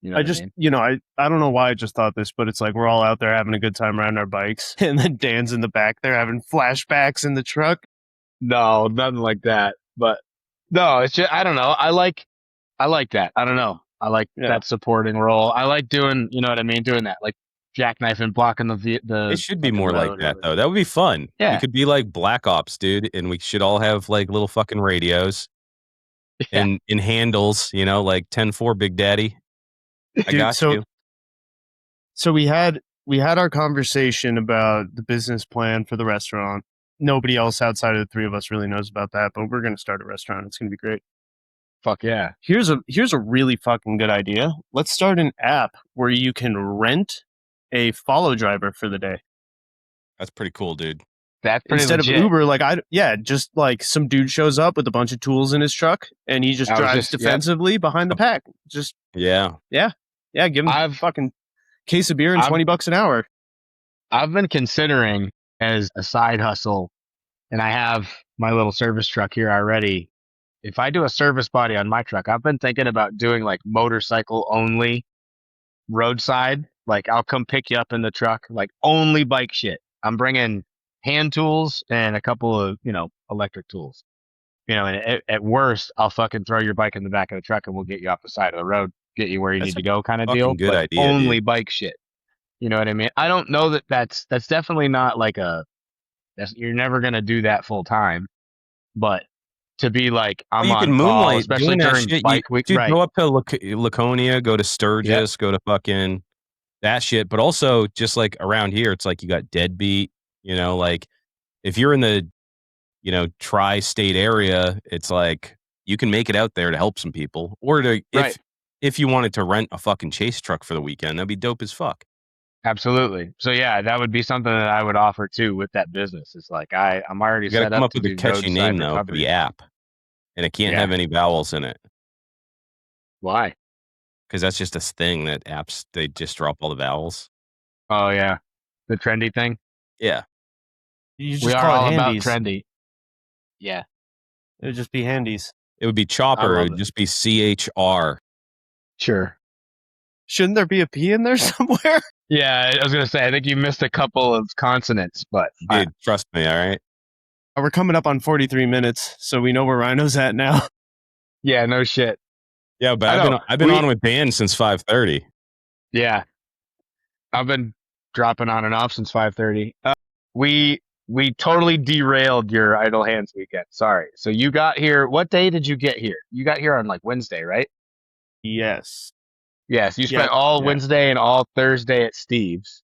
You know I what I just, mean? I don't know why I just thought this, but it's like we're all out there having a good time riding our bikes, and then Dan's in the back there having flashbacks in the truck. No, nothing like that. But no, it's just I don't know. I like that. I don't know. I like Yeah, that supporting role. I like doing, you know what I mean, doing that, like jackknifing, blocking It the should be fucking more like road or that, whatever. though. That would be fun. We Yeah, could be like Black Ops, dude, and we should all have like little fucking radios yeah. and in handles, you know, like 10-4, Big Daddy. I dude. got So you. we had our conversation about the business plan for the restaurant. Nobody else outside of the three of us really knows about that, but we're gonna start a restaurant. It's gonna be great. Fuck yeah. Here's a really fucking good idea. Let's start an app where you can rent a follow driver for the day. That's pretty cool, dude. That's pretty Instead of legit. Uber, just like some dude shows up with a bunch of tools in his truck and he just I was drives just yep. defensively behind the pack. Just Yeah. yeah, give him I've fucking case of beer and I've $20 an hour. I've been considering as a side hustle, and I have my little service truck here already. If I do a service body on my truck, I've been thinking about doing like motorcycle only roadside. Like I'll come pick you up in the truck, like only bike shit. I'm bringing hand tools and a couple of, electric tools. And at worst, I'll fucking throw your bike in the back of the truck and we'll get you off the side of the road, get you where you That's need a to go kind of fucking deal, good but idea, only dude. bike shit. You know what I mean? I don't know that's definitely not like you're never going to do that full time, but to be like, Well, I'm you can on call, moonlight especially doing that during shit. bike week. Dude, Right. go up to Laconia, go to Yep. Sturgis, go to fucking that shit. But also, just like around here, it's like you got Deadbeat. Like if you're in the tri-state area, it's like you can make it out there to help some people, or to Right. if you wanted to rent a fucking chase truck for the weekend, that'd be dope as fuck. Absolutely. So yeah, that would be something that I would offer too with that business. It's like I'm already You got to set come up up to with a do catchy roadside name though for recovery. the app, and it can't Yeah. have any vowels in it Why? because that's just a thing that apps they just drop all the vowels. Oh yeah, the trendy thing. Yeah. You just We are call it all about handies. trendy. Yeah, It would just be handies. It would be I Chopper. It love would it. just be CHR. Sure. Shouldn't there be a P in there somewhere? Yeah, I was gonna say I think you missed a couple of consonants, but Dude, trust me, all right? We're coming up on 43 minutes, so we know where Rhino's at now. yeah, no shit. Yeah, but I know. I've been on with Dan since 5:30. Yeah, I've been dropping on and off since 5:30. We totally derailed your idle hands weekend. Sorry. So you got here. What day did you get here? You got here on like Wednesday, right? Yes. Yes. You spent Yeah, all yeah. Wednesday and all Thursday at Steve's.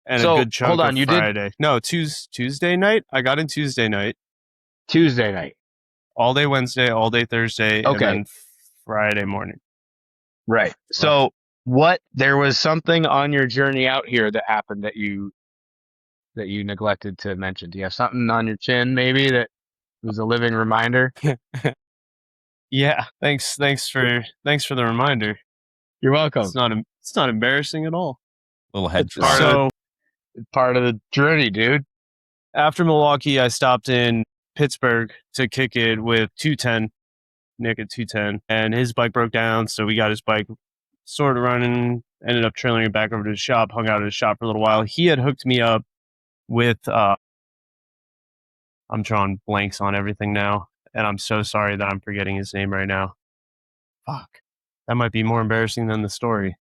And So, a good chunk hold on, of you did- Friday. No, Tuesday night. I got in Tuesday night. Tuesday night. All day Wednesday, all day Thursday, Okay. and then Friday morning. Right. So there was something on your journey out here that happened that you neglected to mention. Do you have something on your chin maybe that was a living reminder? Yeah. Thanks for the reminder. You're welcome. It's not embarrassing at all. Little head It's trauma. So part of the journey, dude. after Milwaukee, I stopped in Pittsburgh to kick it with 210, Nick at 210, and his bike broke down. So we got his bike sort of running, ended up trailing it back over to his shop, hung out at his shop for a little while. He had hooked me up with, I'm drawing blanks on everything now, and I'm so sorry that I'm forgetting his name right now. Fuck. That might be more embarrassing than the story.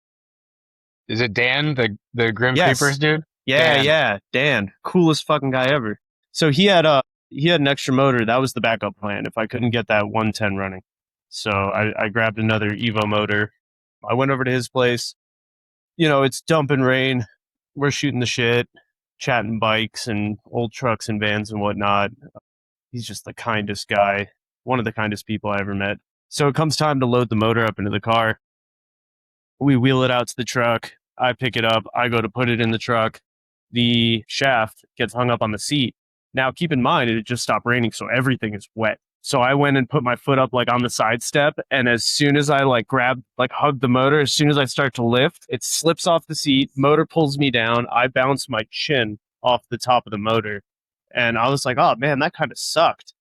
Is it Dan, the Grim Yes. Creepers dude? Yeah, Dan. yeah, Dan, coolest fucking guy ever. So he had he had an extra motor. That was the backup plan if I couldn't get that 110 running. So I grabbed another Evo motor. I went over to his place. You know, it's dumping rain. We're shooting the shit, chatting bikes and old trucks and vans and whatnot. He's just the kindest guy, one of the kindest people I ever met. So it comes time to load the motor up into the car. We wheel it out to the truck. I pick it up. I go to put it in the truck. The shaft gets hung up on the seat. Now, keep in mind, it had just stopped raining, so everything is wet. So I went and put my foot up like on the side step, and as soon as I like hug the motor, as soon as I start to lift, it slips off the seat. Motor pulls me down. I bounce my chin off the top of the motor, and I was like, "Oh man, that kind of sucked."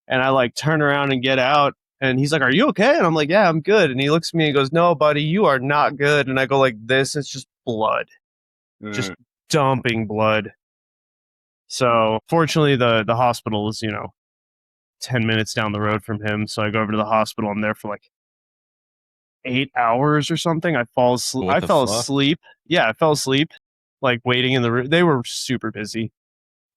And I like turn around and get out, and he's like, "Are you okay?" And I'm like, "Yeah, I'm good." And he looks at me and goes, "No, buddy, you are not good." And I go like this. It's just blood, just dumping blood. So fortunately, the hospital is 10 minutes down the road from him. So I go over to the hospital. I'm there for like 8 hours or something. I fall asleep. What the fuck? Asleep. Yeah, I fell asleep, like waiting in the room. They were super busy,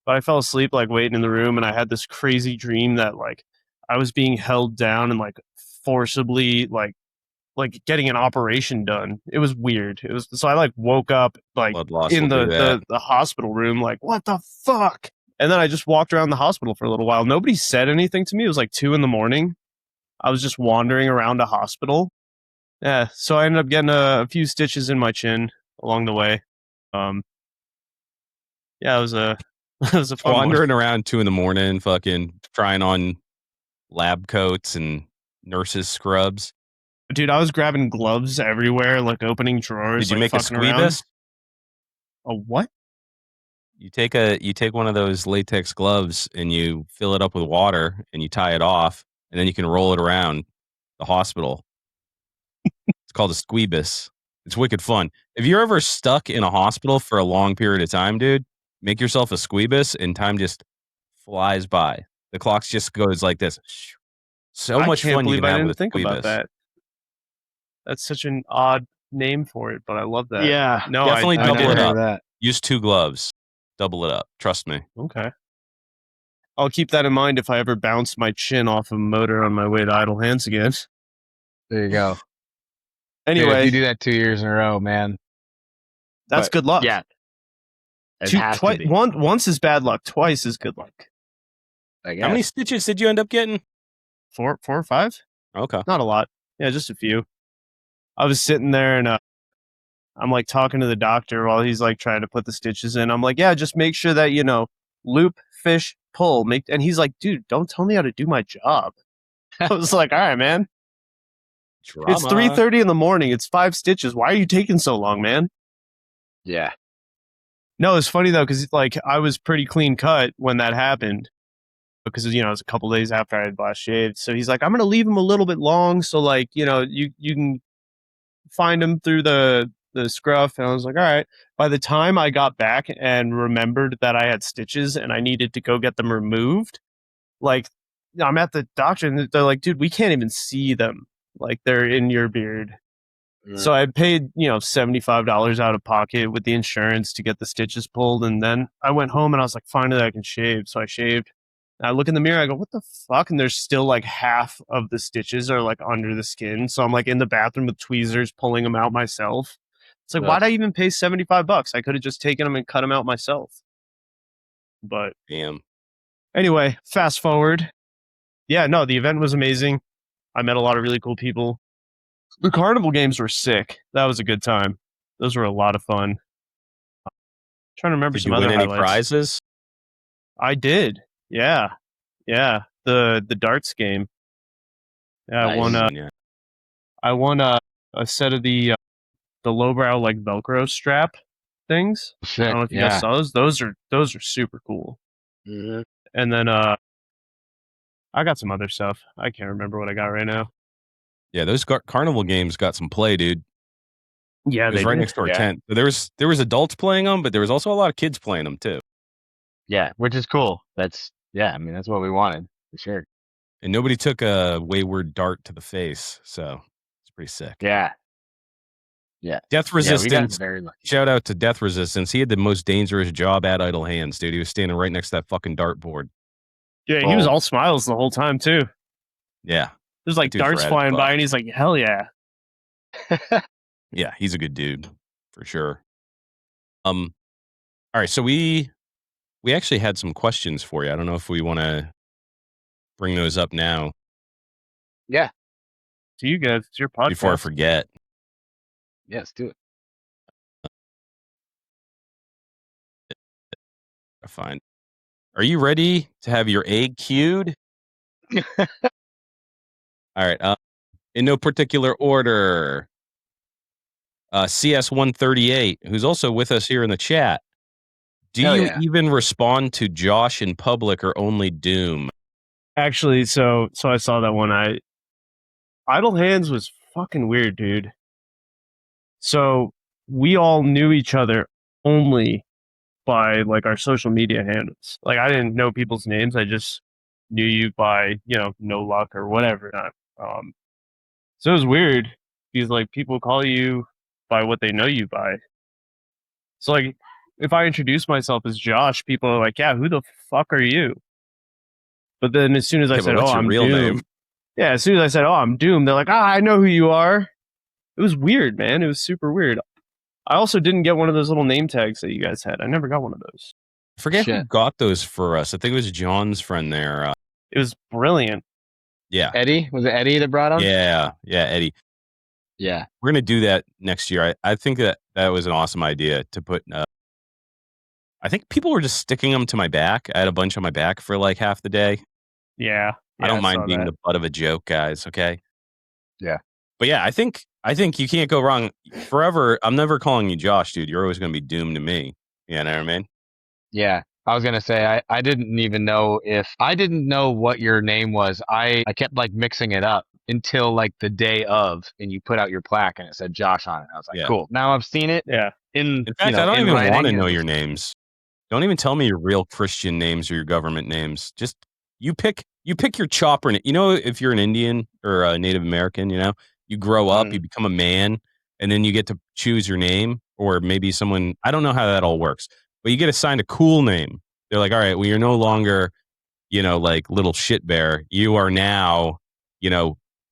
but I fell asleep like waiting in the room, and I had this crazy dream that like I was being held down and like forcibly like getting an operation done. It was weird. It was so I like woke up like Blood loss in will do that. the hospital room, like, what the fuck? And then I just walked around the hospital for a little while. Nobody said anything to me. It was like 2 a.m. I was just wandering around a hospital. Yeah. So I ended up getting a few stitches in my chin along the way. Yeah, it was a it was a fun one. Wandering around 2 a.m, fucking trying on lab coats and nurses' scrubs. Dude, I was grabbing gloves everywhere, like opening drawers. Did you like, make a fucking around. squeebus? A what? You take one of those latex gloves and you fill it up with water and you tie it off, and then you can roll it around the hospital. It's called a squeebus. It's wicked fun. If you're ever stuck in a hospital for a long period of time, dude, make yourself a squeebus and time just flies by. The clock just goes like this. So much I can't fun you believe can I have didn't with a think about squeebus. that. That's such an odd name for it, but I love that. Yeah, No, definitely I double never it heard up. of that. Use 2 gloves. Double it up. Trust me. Okay. I'll keep that in mind if I ever bounce my chin off of a motor on my way to Idle Hands again. There you go. Anyway, Dude, if you do that 2 years in a row, man. that's good luck. Yeah. It has to be. Once is bad luck. Twice is good luck. I guess. How many stitches did you end up getting? 4 or 5? Okay. Not a lot. Yeah, just a few. I was sitting there and I'm like talking to the doctor while he's like trying to put the stitches in. I'm like, yeah, just make sure that, loop, fish, pull. And he's like, dude, don't tell me how to do my job. I was like, all right, man. Drama. It's 3:30 in the morning. It's 5 stitches. Why are you taking so long, man? Yeah. No, it's funny though, because like I was pretty clean cut when that happened. Because it was a couple days after I had last shaved. So he's like, I'm gonna leave him a little bit long, so like, you can find him through the scruff. And I was like, all right. By the time I got back and remembered that I had stitches and I needed to go get them removed, like I'm at the doctor and they're like, dude, we can't even see them. Like they're in your beard. So I paid, $75 out of pocket with the insurance to get the stitches pulled. And then I went home and I was like, finally I can shave. So I shaved. And I look in the mirror, I go, what the fuck? And there's still like half of the stitches are like under the skin. So I'm like in the bathroom with tweezers, pulling them out myself. It's like, why'd I even pay $75? I could have just taken them and cut them out myself. But Damn. anyway, fast forward. Yeah, no, the event was amazing. I met a lot of really cool people. The carnival games were sick. That was a good time. Those were a lot of fun. Trying to remember Did some you other win any highlights. prizes? I did. Yeah. The darts game. Yeah, Nice. I won a set of the lowbrow like Velcro strap things. Sick. I don't know if you guys saw those. Those are super cool. Mm-hmm. And then I got some other stuff. I can't remember what I got right now. Yeah, those carnival games got some play, dude. Yeah, It was right next to our tent. There was adults playing them, but there was also a lot of kids playing them too. Yeah, which is cool. That's what we wanted for sure. And nobody took a wayward dart to the face, so it's pretty sick. Yeah. Death Yeah, we got Resistance. very lucky. Shout out to Death Resistance. He had the most dangerous job at Idle Hands, dude. He was standing right next to that fucking dartboard. Yeah, he was all smiles the whole time too. Yeah. There's like dude's darts rad as flying fuck. by, and he's like, "Hell yeah!" Yeah, he's a good dude for sure. All right, so we actually had some questions for you. I don't know if we want to bring those up now Yeah. To you guys, it's your podcast. before I forget. Yeah, let's do it. Fine. Are you ready to have your egg queued? All right. In no particular order. CS138, who's also with us here in the chat. Do Hell you yeah. even respond to Josh in public or only Doom? Actually, so I saw that one. Idle Hands was fucking weird, dude. So we all knew each other only by like our social media handles. Like I didn't know people's names. I just knew you by, no luck or whatever. So it was weird because like people call you by what they know you by. So like if I introduce myself as Josh, people are like, "Yeah, who the fuck are you?" But then as soon as I Yeah, but said, "Oh, what's your I'm real Doom," name? yeah, as soon as I said, "Oh, I'm Doom," they're like, I know who you are." It was weird, man. It was super weird. I also didn't get one of those little name tags that you guys had. I never got one of those. I forget who Shit. got those for us. I think it was John's friend there. It was brilliant. Yeah. Eddie? Was it Eddie that brought him? Yeah, Eddie. Yeah. We're going to do that next year. I think that was an awesome idea to put. I think people were just sticking them to my back. I had a bunch on my back for like half the day. Yeah. I don't mind saw being that. the butt of a joke, guys. Okay. Yeah. But yeah, I think you can't go wrong forever. I'm never calling you Josh, dude. You're always going to be Doomed to me. You know what I mean? Yeah. I was gonna say I didn't even know I didn't know what your name was. I kept like mixing it up until like the day of, and you put out your plaque and it said Josh on it. I was like, Yeah. cool. Now I've seen it Yeah. in fact, I don't in even want to writing. know your names. Don't even tell me your real Christian names or your government names. Just you pick your chopper. You know, if you're an Indian or a Native American, you grow up, you become a man, and then you get to choose your name, or maybe someone. I don't know how that all works, but you get assigned a cool name. They're like, all right, well, you're no longer, like little shit bear. You are now,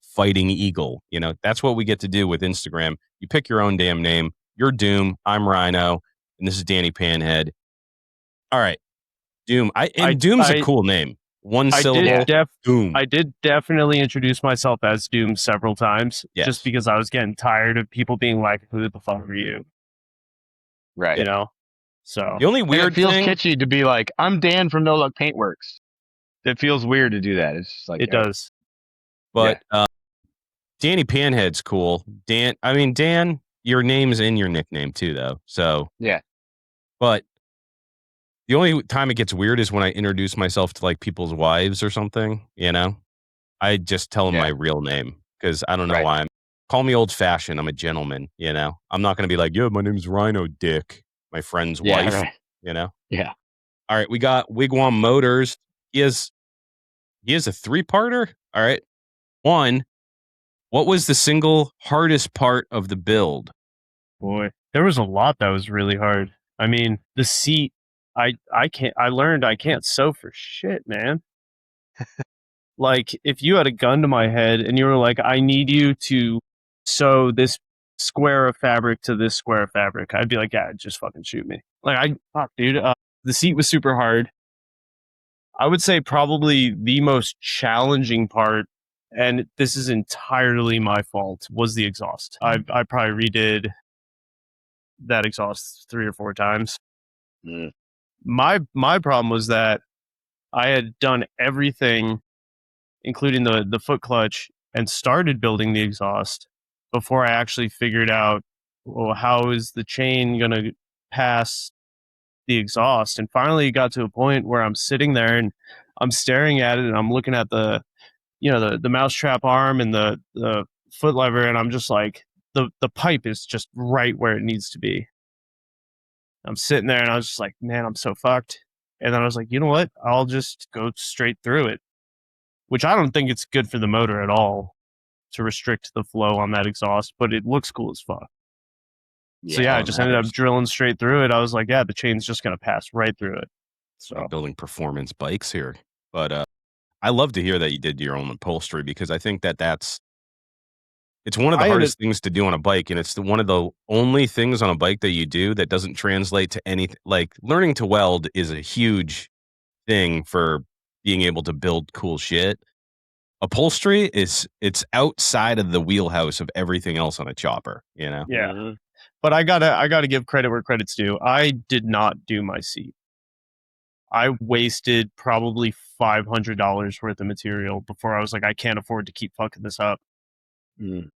fighting eagle. That's what we get to do with Instagram. You pick your own damn name. You're Doom. I'm Rhino, and this is Danny Panhead. All right, Doom. Doom's a cool name. One syllable. Doom. I did definitely introduce myself as Doom several times, just because I was getting tired of people being like, "Who the fuck are you?" Right. So the only weird it feels thing, kitschy to be like, "I'm Dan from No Luck Paintworks." It feels weird to do that. It's just like it does. But Danny Panhead's cool. Dan, your name's in your nickname too, though. So yeah. But the only time it gets weird is when I introduce myself to like people's wives or something. I just tell them my real name because I don't know why. Call me old fashioned. I'm a gentleman. I'm not going to be like, yeah, my name's Rhino Dick, my friend's wife. Right. Yeah. All right, we got Wigwam Motors. He is a 3-parter. All right. 1, what was the single hardest part of the build? Boy, there was a lot that was really hard. I mean, the seat, I learned I can't sew for shit, man. Like, if you had a gun to my head and you were like, I need you to sew this square of fabric to this square of fabric, I'd be like, yeah, just fucking shoot me. Like, dude, the seat was super hard. I would say probably the most challenging part, and this is entirely my fault, was the exhaust. I probably redid that exhaust 3 or 4 times. My problem was that I had done everything, including the foot clutch, and started building the exhaust before I actually figured out, well, how is the chain going to pass the exhaust? And finally it got to a point where I'm sitting there and I'm staring at it and I'm looking at the mousetrap arm and the foot lever, and I'm just like, the pipe is just right where it needs to be. I'm sitting there and I was just like, man, I'm so fucked. And then I was like, you know what? I'll just go straight through it, which I don't think it's good for the motor at all to restrict the flow on that exhaust, but it looks cool as fuck. So yeah, I just ended up drilling straight through it. I was like, yeah, the chain's just going to pass right through it. So building performance bikes here. But I love to hear that you did your own upholstery because I think it's one of the hardest things to do on a bike, and it's one of the only things on a bike that you do that doesn't translate to anything. Like learning to weld is a huge thing for being able to build cool shit. Upholstery it's outside of the wheelhouse of everything else on a chopper, you know? Yeah. Mm-hmm. But I gotta give credit where credit's due. I did not do my seat. I wasted probably $500 worth of material before I was like, I can't afford to keep fucking this up. Mm.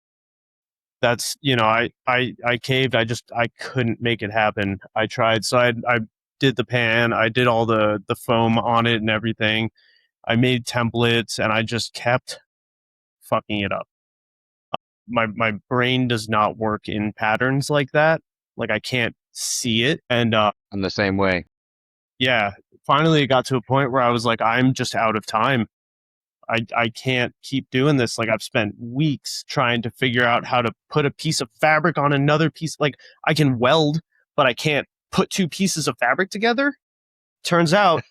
That's I caved. I couldn't make it happen. I tried. So I did the pan. I did all the foam on it and everything. I made templates and I just kept fucking it up. My brain does not work in patterns like that. Like I can't see it. And I'm the same way. yeah, finally it got to a point where I was like, I'm just out of time. I can't keep doing this. Like I've spent weeks trying to figure out how to put a piece of fabric on another piece. Like I can weld, but I can't put two pieces of fabric together. Turns out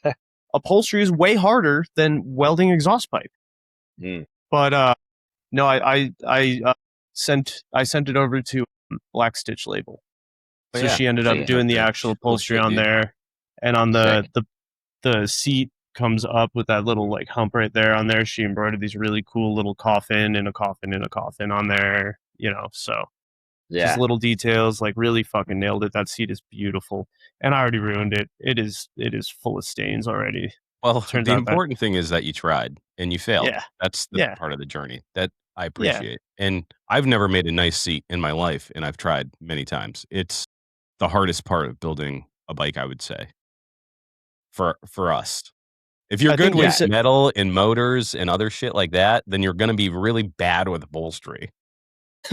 upholstery is way harder than welding exhaust pipe. Mm. But no, I sent it over to Black Stitch Label. Oh, So yeah. she ended up They doing have the the actual cool upholstery shit, on dude. there, and on Sick. the seat comes up with that little like hump right there on there. She embroidered these really cool little coffin and a coffin and a coffin on there, so Yeah. just little details, like really fucking nailed it. That seat is beautiful. And I already ruined it. It is full of stains already. Well, Turns the out that important thing is that you tried and you failed. yeah. That's the Yeah. part of the journey that I Yeah. appreciate. And I've never made a nice seat in my life, and I've tried many times. It's the hardest part of building a bike, I would say, for us. If you're I good think with it's metal and motors and other shit like that, then you're gonna be really bad with upholstery.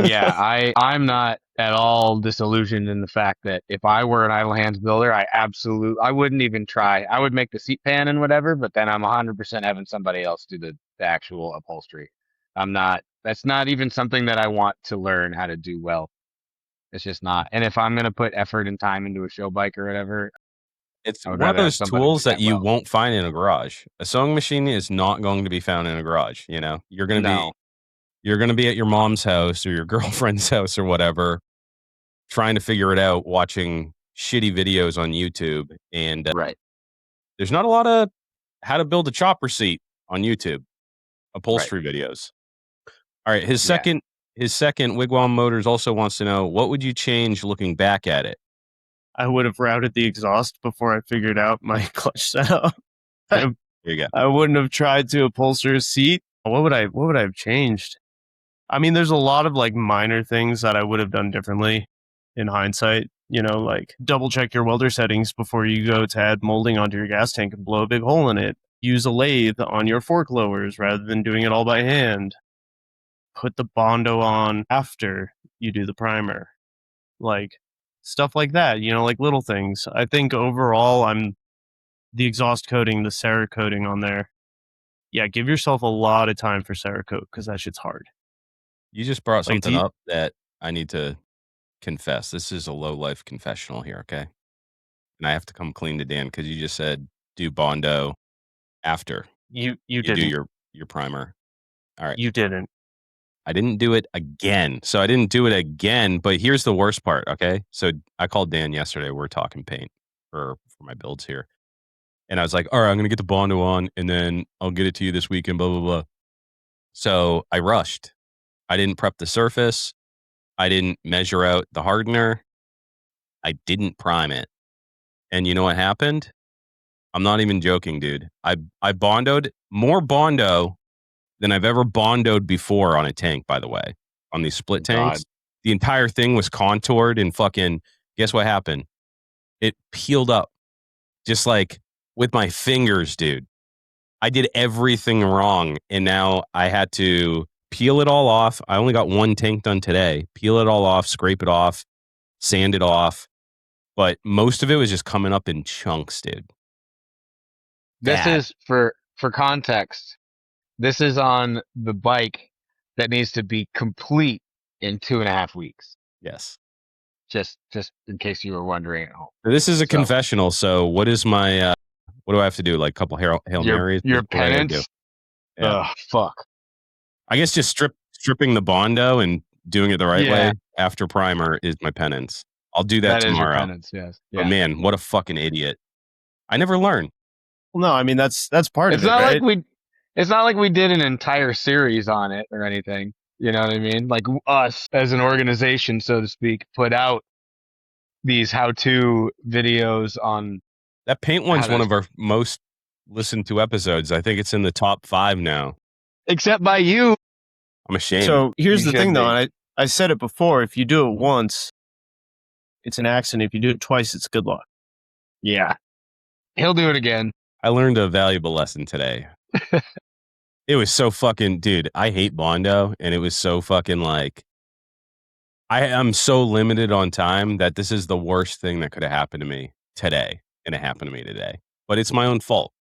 Yeah, I'm not at all disillusioned in the fact that if I were an idle hands builder, I wouldn't even try. I would make the seat pan and whatever, but then I'm 100% having somebody else do the actual upholstery. That's not even something that I want to learn how to do well. It's just not. And if I'm going to put effort and time into a show bike or whatever, It's I would one of rather have those somebody do tools that that you well. won't find in a garage. A sewing machine is not going to be found in a garage, you know? No, You're gonna be at your mom's house or your girlfriend's house or whatever, trying to figure it out, watching shitty videos on YouTube, and right. there's not a lot of how to build a chopper seat on YouTube, upholstery videos. All right, Yeah. his second Wigwam Motors also wants to know, what would you change looking back at it? I would have routed the exhaust before I figured out my clutch setup. There you go. I wouldn't have tried to upholster a seat. What would I have changed? I mean, there's a lot of like minor things that I would have done differently in hindsight. Like double check your welder settings before you go to add molding onto your gas tank and blow a big hole in it. Use a lathe on your fork lowers rather than doing it all by hand. Put the Bondo on after you do the primer. Like stuff like that, like little things. I think overall the exhaust coating, the Cerakoting on there. Yeah, give yourself a lot of time for Cerakote because that shit's hard. You just brought Like, something up that I need to confess. This is a low life confessional here, okay? And I have to come clean to Dan because you just said do Bondo after you you do didn't. your primer. All right. You didn't. I didn't do it again. So I didn't do it again, but here's the worst part, okay? So I called Dan yesterday. We're talking paint for my builds here. And I was like, all right, I'm going to get the Bondo on and then I'll get it to you this weekend, blah, blah, blah. So I rushed. I didn't prep the surface. I didn't measure out the hardener. I didn't prime it. And you know what happened? I'm not even joking, dude. I Bondoed more Bondo than I've ever Bondoed before on a tank, by the way, on these split tanks. God. The entire thing was contoured and fucking, guess what happened? It peeled up just like with my fingers, dude. I did everything wrong. And now I had to peel it all off. I only got one tank done today. Peel it all off, scrape it off, sand it off. But most of it was just coming up in chunks, dude. This Bad. is for context. This is on the bike that needs to be complete in 2.5 weeks. Yes. Just in case you were wondering at home. This is a So- confessional. So what is my What do I have to do? Like a couple Hail Marys? Your What do I gotta do? penance. Yeah. Ugh, fuck. I guess just stripping the Bondo and doing it the right Yeah. way after primer is my penance. I'll do that That is your tomorrow. penance. Yes. But Yeah. man, what a fucking idiot! I never learn. Well, no, I mean that's part It's of it, not right? like we did an entire series on it or anything. You know what I mean? Like us as an organization, so to speak, put out these how-to videos on That paint how one's to, one of our most listened to episodes. I think it's in the top 5 now. except by you. I'm ashamed. So here's You the thing, should though, be. and I said it before. If you do it once, it's an accident. If you do it twice, it's good luck. Yeah. He'll do it again. I learned a valuable lesson today. It was so fucking, dude, I hate Bondo, and it was so fucking like, I'm so limited on time that this is the worst thing that could have happened to me today, and it happened to me today. But it's my own fault.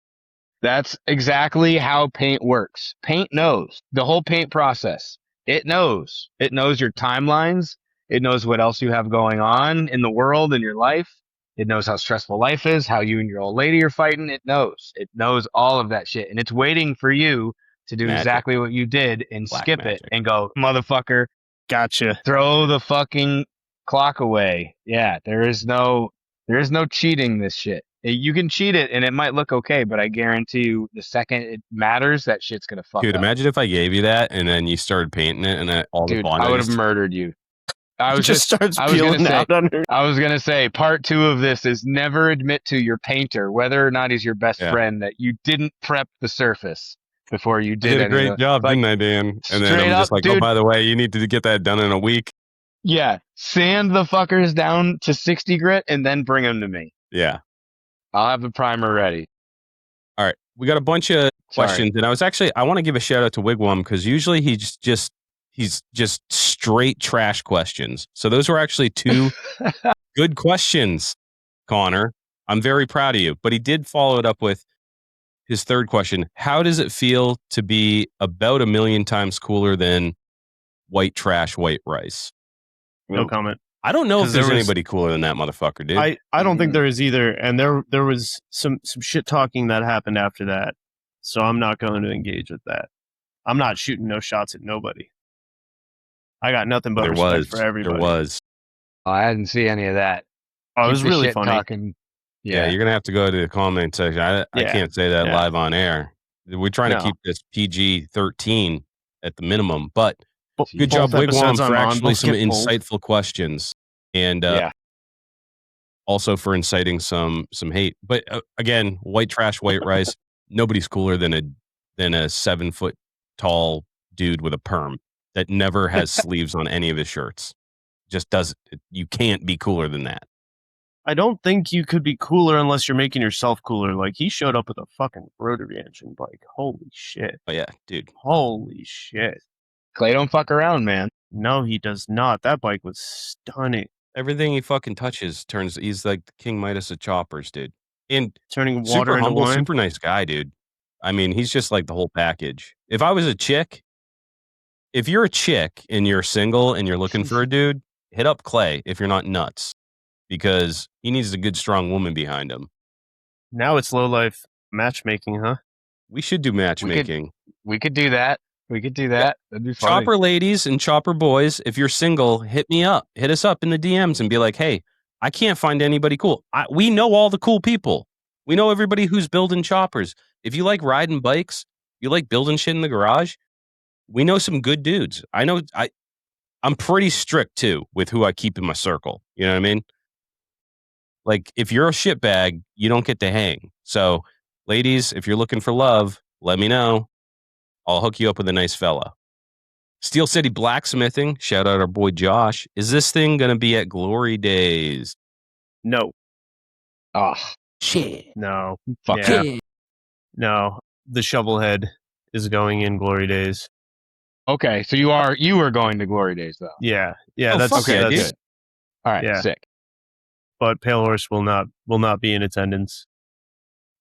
That's exactly how paint works. Paint knows the whole paint process. It knows. It knows your timelines. It knows what else you have going on in the world, in your life. It knows how stressful life is, how you and your old lady are fighting. It knows. It knows all of that shit. And it's waiting for you to do Magic. exactly what you did and Black skip magic. it and go, motherfucker, Gotcha. throw the fucking clock away. Yeah, there is no cheating this shit. You can cheat it and it might look okay, but I guarantee you the second it matters, that shit's gonna fuck Dude, up. imagine if I gave you that and then you started painting it and then all the Dude, Bondo I would have just- murdered you. I It was just starts I was gonna peeling say- out under. I was gonna say part 2 of this is never admit to your painter, whether or not he's your best Yeah. friend, that you didn't prep the surface before you I did did a any great of the, job, like, didn't I, Dan? And then straight I'm just up, like, oh, dude. by the way, you need to get that done in a week. Yeah, sand the fuckers down to 60 grit and then bring them to me. Yeah. I'll have the primer ready. All right. We got a bunch of questions. And I want to give a shout out to Wigwam because usually he's just straight trash questions. So those were actually 2 good questions, Connor. I'm very proud of you. But he did follow it up with his third question. How does it feel to be about 1 million times cooler than white trash, white rice? No comment. I don't know if 'Cause there's there was- anybody cooler than that motherfucker, dude. I don't think there is either, and there was some shit talking that happened after that, so I'm not going to engage with that. I'm not shooting no shots at nobody. I got nothing but there respect was. for everybody. There was. Oh, I didn't see any of that. Oh, it was Keep the really shit funny. Talking. Yeah, you're going to have to go to the comment section. I Yeah. can't say that Yeah. live on air. We're trying to No. keep this PG-13 at the minimum, but good Both job, Wigwam, episodes I'm for on, actually both some get pulled. insightful questions. And Yeah. also for inciting some hate. But again, white trash, white rice. Nobody's cooler than a 7-foot tall dude with a perm that never has sleeves on any of his shirts. Just does. You can't be cooler than that. I don't think you could be cooler unless you're making yourself cooler. Like, he showed up with a fucking rotary engine bike. Holy shit. But yeah, dude. Holy shit. Clay don't fuck around, man. No, he does not. That bike was stunning. Everything he fucking touches turns. He's like the King Midas of choppers, dude. And Turning water super into humble, wine. super nice guy, dude. I mean, he's just like the whole package. If I was a chick, if you're a chick and you're single and you're looking for a dude, hit up Clay if you're not nuts, because he needs a good, strong woman behind him. Now it's Lowlife matchmaking, huh? We should do matchmaking. We could do that. We could do that. That'd be funny. Chopper ladies and chopper boys, if you're single, hit me up. Hit us up in the DMs and be like, hey, I can't find anybody cool. We know all the cool people. We know everybody who's building choppers. If you like riding bikes, you like building shit in the garage, we know some good dudes. I'm pretty strict too with who I keep in my circle. You know what I mean? Like, if you're a shitbag, you don't get to hang. So, ladies, if you're looking for love, let me know. I'll hook you up with a nice fella. Steel City Blacksmithing, shout out our boy Josh. Is this thing going to be at Glory Days? No. Oh, Shit. No. fuck. Yeah. No. The Shovelhead is going in Glory Days. Okay, so you are going to Glory Days though. Yeah. Yeah, Oh, that's fuck yeah, that's dude. Good. All right, Yeah. sick. But Pale Horse will not be in attendance.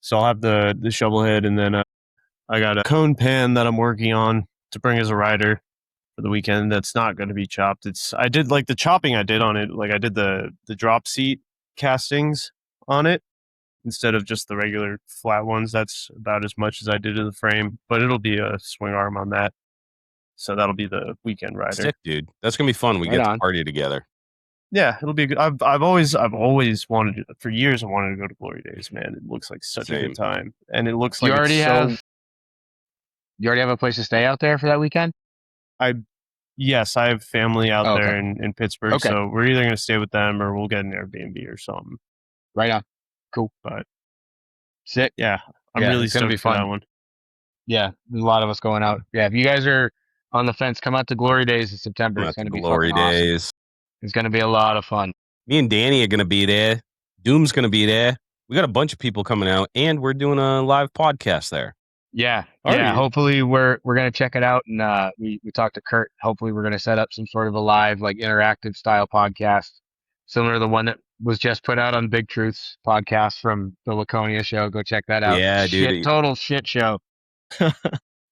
So I'll have the Shovelhead, and then I got a cone pan that I'm working on to bring as a rider for the weekend. That's not going to be chopped. I did like the chopping I did on it. Like, I did the drop seat castings on it, instead of just the regular flat ones. That's about as much as I did to the frame, but it'll be a swing arm on that. So that'll be the weekend rider. Sick, dude. That's gonna be fun. We Right get to on. party together. Yeah, it'll be good. I've always wanted to, for years. I wanted to go to Glory Days, man. It looks like such a Same. good time, and it looks You like already it's so. you already have a place to stay out there for that weekend? Yes, I have family out Oh, there okay. in Pittsburgh, Okay. so we're either going to stay with them or we'll get an Airbnb or something. Right on. Cool. But Sick. yeah, I'm Yeah, really it's gonna be stoked for that fun. one. Yeah, there's a lot of us going out. Yeah, if you guys are on the fence, come out to Glory Days in September. Come It's out to gonna be Glory fucking awesome. Days. It's gonna be a lot of fun. Me and Danny are gonna be there. Doom's gonna be there. We got a bunch of people coming out, and we're doing a live podcast there. Yeah, Are yeah. you? Hopefully we're gonna check it out, and we talked to Kurt. Hopefully we're gonna set up some sort of a live, like, interactive style podcast, similar to the one that was just put out on Big Truth's podcast from the Laconia show. Go check that out. Yeah, dude. Total shit show.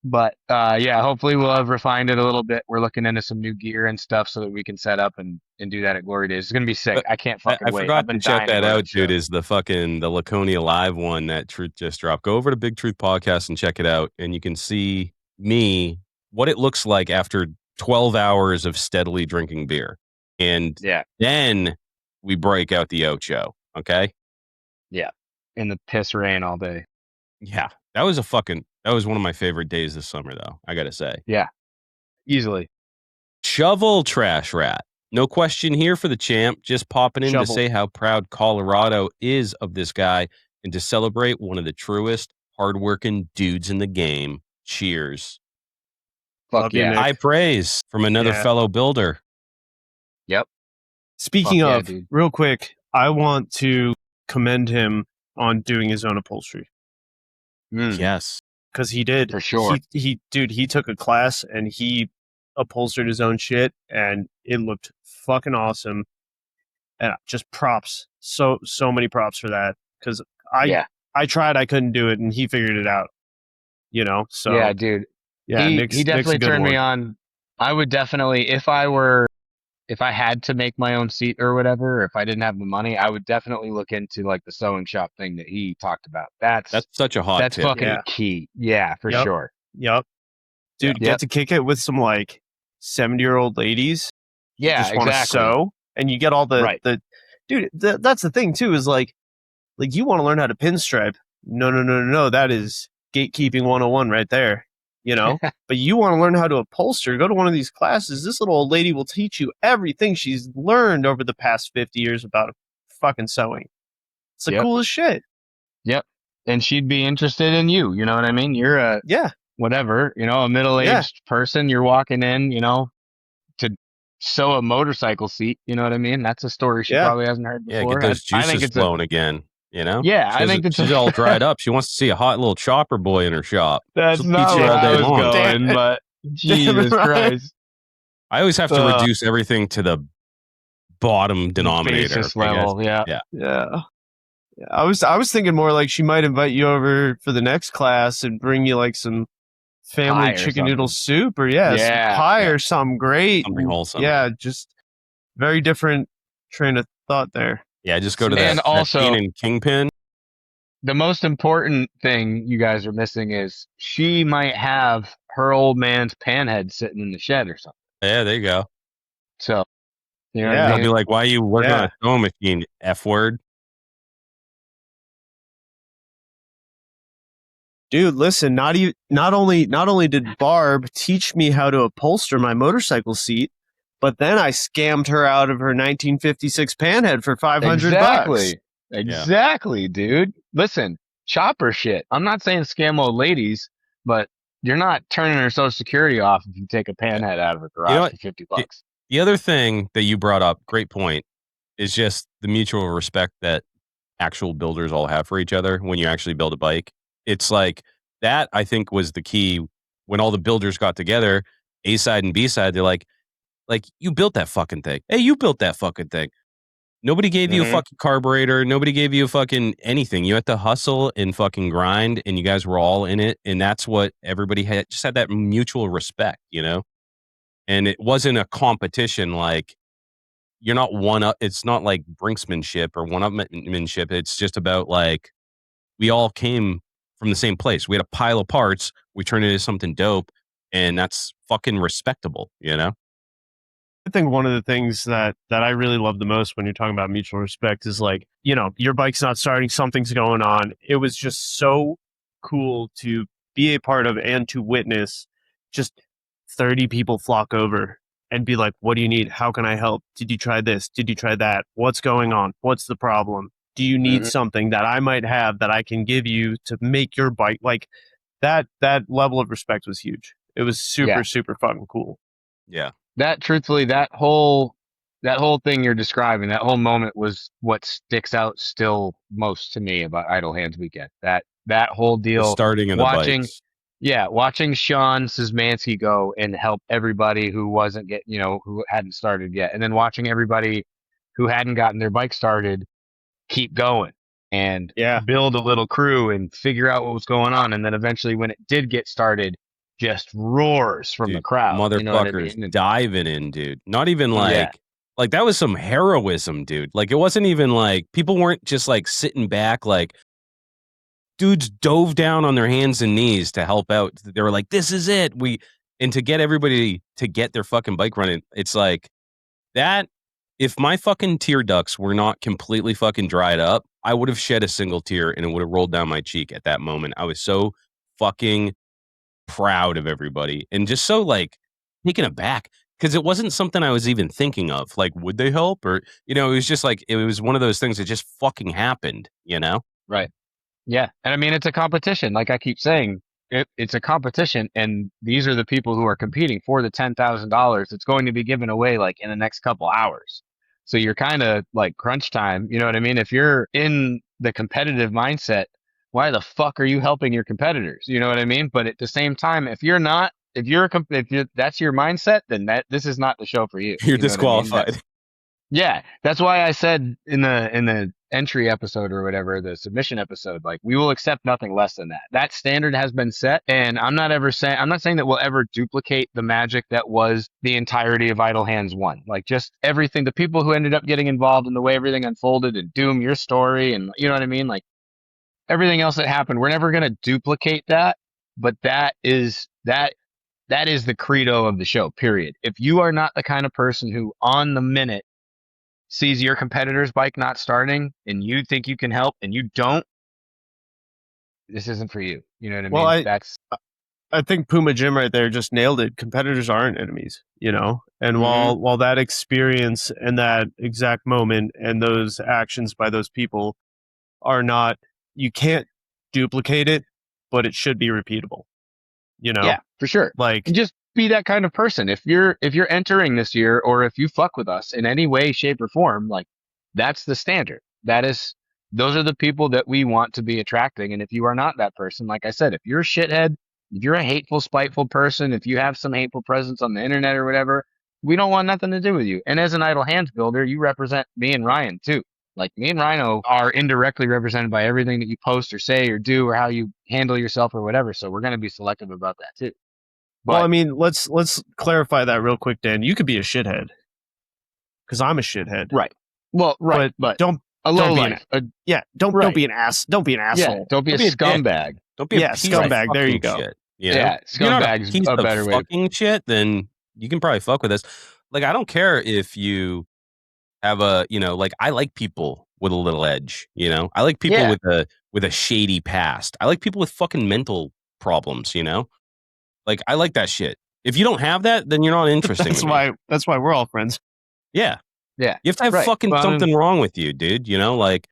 But yeah, hopefully we'll have refined it a little bit. We're looking into some new gear and stuff so that we can set up and do that at Glory Days. It's gonna be sick. But I can't I fucking wait. forgot I've been to check dying to that go to out, the show. dude. Is the Laconia live one that Truth just dropped? Go over to Big Truth Podcast and check it out, and you can see me what it looks like after 12 hours of steadily drinking beer, and Yeah, then we break out the Ocho. Okay. yeah. In the piss rain all day. Yeah, that was one of my favorite days this summer, though. I gotta say. Yeah, easily. Shovel Trash Rat. No question here for the champ. Just popping in to Shovel. say how proud Colorado is of this guy and to celebrate one of the truest, hardworking dudes in the game. Cheers. Fuck Love you, yeah. Nick. High praise from another Yeah. fellow builder. Yep. Speaking Fuck yeah, of, dude. real quick, I want to commend him on doing his own upholstery Yes. because he did. For sure. He took a class and he upholstered his own shit, and it looked fucking awesome. And just props, so many props for that, because I tried, I couldn't do it, and he figured it out. You know, so yeah, dude. yeah, he Nick's definitely a good turned me one. on. I would definitely, if I had to make my own seat or whatever, if I didn't have the money, I would definitely look into, like, the sewing shop thing that he talked about. That's such a hot That's tip. fucking Yeah. key. Yeah, for Yep. sure. Yep, dude, Yep. get to kick it with some like 70-year-old ladies. Yeah, Just want to exactly. sew, and you get all the Right. dude. That's the thing too. Is like you want to learn how to pinstripe. No. That is gatekeeping 101 right there. You know, but you want to learn how to upholster. Go to one of these classes. This little old lady will teach you everything she's learned over the past 50 years about fucking sewing. It's the Yep. coolest shit. Yep. And she'd be interested in you. You know what I mean? You're a Yeah, whatever, a middle-aged person. You're walking in, to sew a motorcycle seat. You know what I mean? That's a story she Yeah. probably hasn't heard Yeah, before. get those I think juices it's flowing again. You know? Yeah, I think it's she's all dried up. She wants to see a hot little chopper boy in her shop. That's She'll not teach you where all day I was long. Damn going, it. but Jesus right. Christ. I always have to reduce everything to the bottom denominator. Basis okay, guys? level, yeah. Yeah. I was thinking more like she might invite you over for the next class and bring you like some family Pie or chicken noodle something. soup or some Yeah. pie or something great. Something wholesome. Yeah, just very different train of thought there. Yeah, just go to And that also- Keenan Kingpin. The most important thing you guys are missing is she might have her old man's panhead sitting in the shed or something. Yeah, there you go. So, you know Yeah. what I I'll be mean? like, why are you working on Yeah. a sewing machine, F word? Dude, listen, not only did Barb teach me how to upholster my motorcycle seat, but then I scammed her out of her 1956 panhead for $500. Exactly, dude. Listen, chopper shit. I'm not saying scam old ladies, but you're not turning her Social Security off if you take a panhead out of her garage You know what? for $50. The other thing that you brought up, great point, is just the mutual respect that actual builders all have for each other when you actually build a bike. It's like that, I think, was the key when all the builders got together, A side and B side. They're like, you built that fucking thing. Hey, you built that fucking thing. Nobody gave you a fucking carburetor. Nobody gave you a fucking anything. You had to hustle and fucking grind, and you guys were all in it. And that's what everybody had, just had that mutual respect, And it wasn't a competition. Like, you're not one up. It's not like brinksmanship or one-upmanship. It's just about like we all came from the same place. We had a pile of parts. We turned it into something dope, and that's fucking respectable, you know? I think one of the things that I really love the most when you're talking about mutual respect is like, you know, your bike's not starting, something's going on. It was just so cool to be a part of and to witness just 30 people flock over and be like, what do you need? How can I help? Did you try this? Did you try that? What's going on? What's the problem? Do you need something that I might have that I can give you to make your bike like that level of respect was huge. It was super, super fucking cool. Yeah. That truthfully, that whole thing you're describing, that whole moment was what sticks out still most to me about Idle Hands Weekend. That whole The deal, starting of the watching, bikes. watching Sean Szymanski go and help everybody who wasn't who hadn't started yet, and then watching everybody who hadn't gotten their bike started keep going and build a little crew and figure out what was going on, and then eventually when it did get started, just roars from the crowd. You know what I Motherfuckers mean? diving in, dude. Not even like that was some heroism, dude. Like it wasn't even like people weren't just like sitting back. Like dudes dove down on their hands and knees to help out. They were like, "This is it." And to get everybody to get their fucking bike running, it's like that. If my fucking tear ducts were not completely fucking dried up, I would have shed a single tear and it would have rolled down my cheek at that moment. I was so fucking proud of everybody and just so like taken aback because it wasn't something I was even thinking of. Like, would they help? Or, it was just like, it was one of those things that just fucking happened, Right. Yeah. And I mean, it's a competition. Like I keep saying, it's a competition, and these are the people who are competing for the $10,000 that's going to be given away like in the next couple hours. So you're kind of like crunch time. You know what I mean? If you're in the competitive mindset, why the fuck are you helping your competitors? You know what I mean? But at the same time, if you're that's your mindset, then this is not the show for you. You're You know what I mean? disqualified. That's why I said in the entry episode or whatever, the submission episode, like we will accept nothing less than that. That standard has been set, and I'm not saying that we'll ever duplicate the magic that was the entirety of Idle Hands 1. Like just everything, the people who ended up getting involved in the way everything unfolded, and Doom, your story, and you know what I mean? Like everything else that happened, we're never gonna duplicate that, but that is the credo of the show, period. If you are not the kind of person who on the minute sees your competitor's bike not starting and you think you can help and you don't, this isn't for you. You know what I mean? Well, I think Puma Jim right there just nailed it. Competitors aren't enemies, And while that experience and that exact moment and those actions by those people are not, you can't duplicate it, but it should be repeatable. Yeah, for sure. Like, and just be that kind of person. If you're entering this year, or if you fuck with us in any way, shape, or form, like that's the standard. Those are the people that we want to be attracting. And if you are not that person, like I said, if you're a shithead, if you're a hateful, spiteful person, if you have some hateful presence on the internet or whatever, we don't want nothing to do with you. And as an Idle Hands builder, you represent me and Ryan too. Like me and Rhino are indirectly represented by everything that you post or say or do or how you handle yourself or whatever. So we're going to be selective about that too. But, well, I mean, let's clarify that real quick, Dan. You could be a shithead because I'm a shithead, right? Well, right, but don't be an ass. Don't be an asshole. Yeah, don't be a scumbag. Don't be a scumbag. There you go. Shit, scumbag's piece a of better way. Fucking shit. Then you can probably fuck with us. Like I don't care if you have I like people with a little edge. I like people with a shady past. I like people with fucking mental problems. Like I like that shit. If you don't have that, then you're not interesting. That's why we're all friends. Yeah. Yeah. You have to have fucking something wrong with you, dude. Like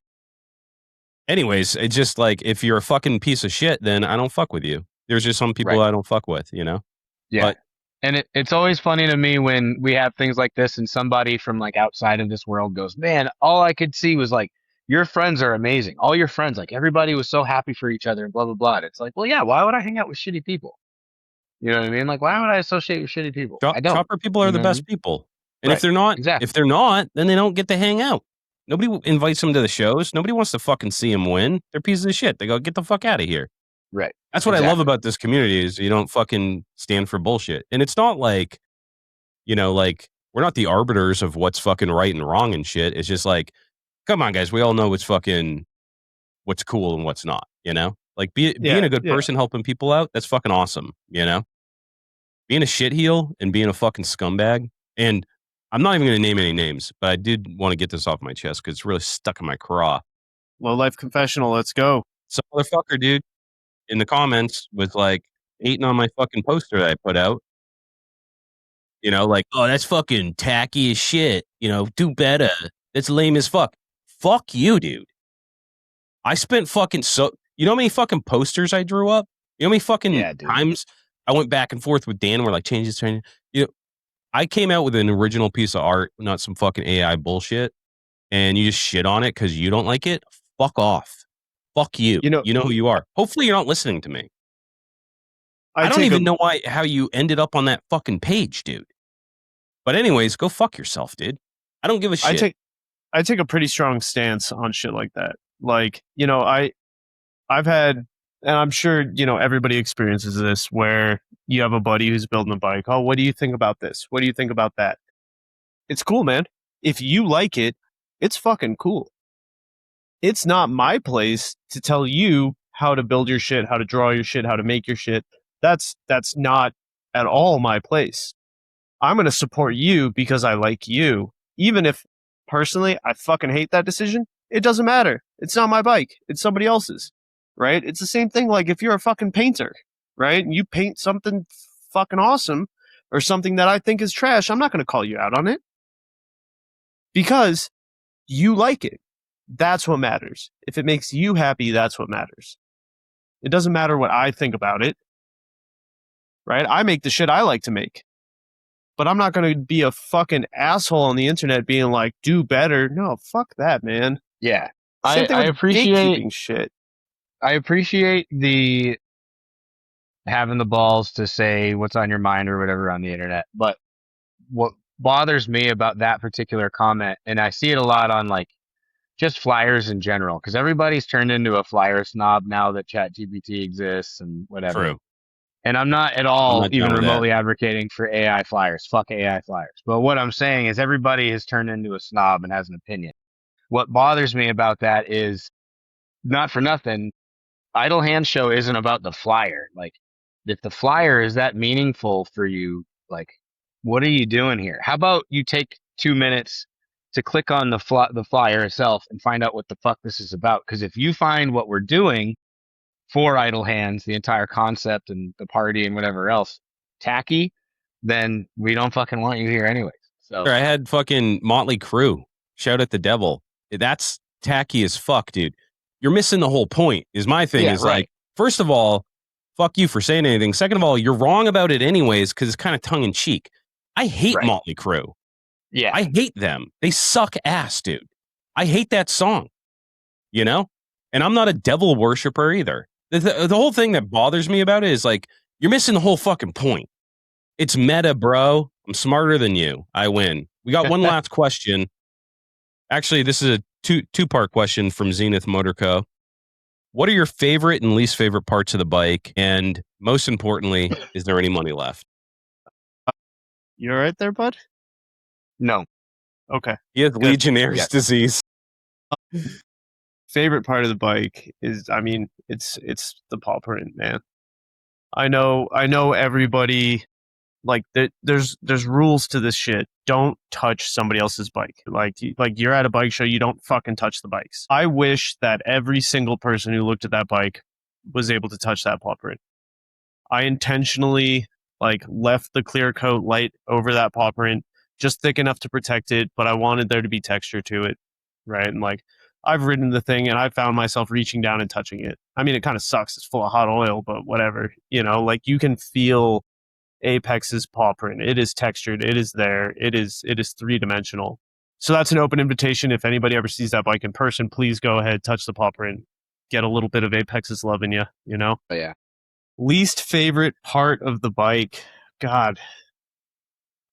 anyways, it's just like if you're a fucking piece of shit, then I don't fuck with you. There's just some people I don't fuck with, Yeah. But, and it's always funny to me when we have things like this and somebody from like outside of this world goes, man, all I could see was like, your friends are amazing. All your friends, like everybody was so happy for each other and blah, blah, blah. And it's like, well, yeah, why would I hang out with shitty people? You know what I mean? Like, why would I associate with shitty people? I don't. Chopper people are the best people. And if they're not, then they don't get to hang out. Nobody invites them to the shows. Nobody wants to fucking see them win. They're pieces of shit. They go, get the fuck out of here. Right. That's what I love about this community is you don't fucking stand for bullshit. And it's not like, like we're not the arbiters of what's fucking right and wrong and shit. It's just like, come on, guys. We all know what's cool and what's not. You know, like being a good person, helping people out. That's fucking awesome. You know, being a shitheel and being a fucking scumbag. And I'm not even going to name any names, but I did want to get this off my chest because it's really stuck in my craw. Low life confessional. Let's go. Some motherfucker, dude, in the comments was like hating on my fucking poster that I put out. You know, like, oh, that's fucking tacky as shit. You know, do better. That's lame as fuck. Fuck you, dude. I spent fucking you know how many fucking posters I drew up? You know how many fucking times I went back and forth with Dan? We're like, change this, change. You know, I came out with an original piece of art, not some fucking AI bullshit, and you just shit on it because you don't like it. Fuck off. Fuck you. You know who you are. Hopefully, you're not listening to me. I don't even know how you ended up on that fucking page, dude. But anyways, go fuck yourself, dude. I don't give a shit. I take a pretty strong stance on shit like that. Like, you know, I've had, and I'm sure, you know, everybody experiences this, where you have a buddy who's building a bike. Oh, what do you think about this? What do you think about that? It's cool, man. If you like it, it's fucking cool. It's not my place to tell you how to build your shit, how to draw your shit, how to make your shit. That's not at all my place. I'm going to support you because I like you. Even if personally I fucking hate that decision, it doesn't matter. It's not my bike. It's somebody else's, right? It's the same thing like if you're a fucking painter, right? And you paint something fucking awesome or something that I think is trash, I'm not going to call you out on it because you like it. That's what matters. If it makes you happy, that's what matters. It doesn't matter what I think about it, right? I make the shit I like to make. But I'm not going to be a fucking asshole on the internet being like, do better. No, fuck that, man. Yeah. Same thing with gatekeeping shit. I appreciate the having the balls to say what's on your mind or whatever on the internet. But what bothers me about that particular comment, and I see it a lot on like just flyers in general, because everybody's turned into a flyer snob now that ChatGPT exists and whatever. True. And I'm not at all even remotely advocating for AI flyers. Fuck AI flyers. But what I'm saying is everybody has turned into a snob and has an opinion. What bothers me about that is, not for nothing, Idle Hands Show isn't about the flyer. Like, if the flyer is that meaningful for you, like, what are you doing here? How about you take 2 minutes to click on the flyer itself and find out what the fuck this is about? Because if you find what we're doing for Idle Hands, the entire concept and the party and whatever else, tacky, then we don't fucking want you here anyways. So I had fucking Motley Crue. Shout at the devil. That's tacky as fuck, dude. You're missing the whole point. Is my thing is right. Like, first of all, fuck you for saying anything. Second of all, you're wrong about it anyways because it's kind of tongue in cheek. I hate Motley Crue. Yeah, I hate them. They suck ass, dude. I hate that song. You know, and I'm not a devil worshiper either. The whole thing that bothers me about it is like, you're missing the whole fucking point. It's meta, bro. I'm smarter than you. I win. We got one last question. Actually, this is a two-part question from Zenith Motor Co. What are your favorite and least favorite parts of the bike? And most importantly, is there any money left? You all right there, bud? No. Okay. He has Legionnaire's disease. Favorite part of the bike is, I mean, it's the paw print, man. I know everybody, like, there's rules to this shit. Don't touch somebody else's bike. Like you're at a bike show, you don't fucking touch the bikes. I wish that every single person who looked at that bike was able to touch that paw print. I intentionally like left the clear coat light over that paw print, just thick enough to protect it, but I wanted there to be texture to it, right? And like, I've ridden the thing and I found myself reaching down and touching it. I mean, it kind of sucks. It's full of hot oil, but whatever. You know, like, you can feel Apex's paw print. It is textured. It is there. It is 3-dimensional. So that's an open invitation. If anybody ever sees that bike in person, please go ahead, touch the paw print, get a little bit of Apex's love in you, you know? Oh, yeah. Least favorite part of the bike. God,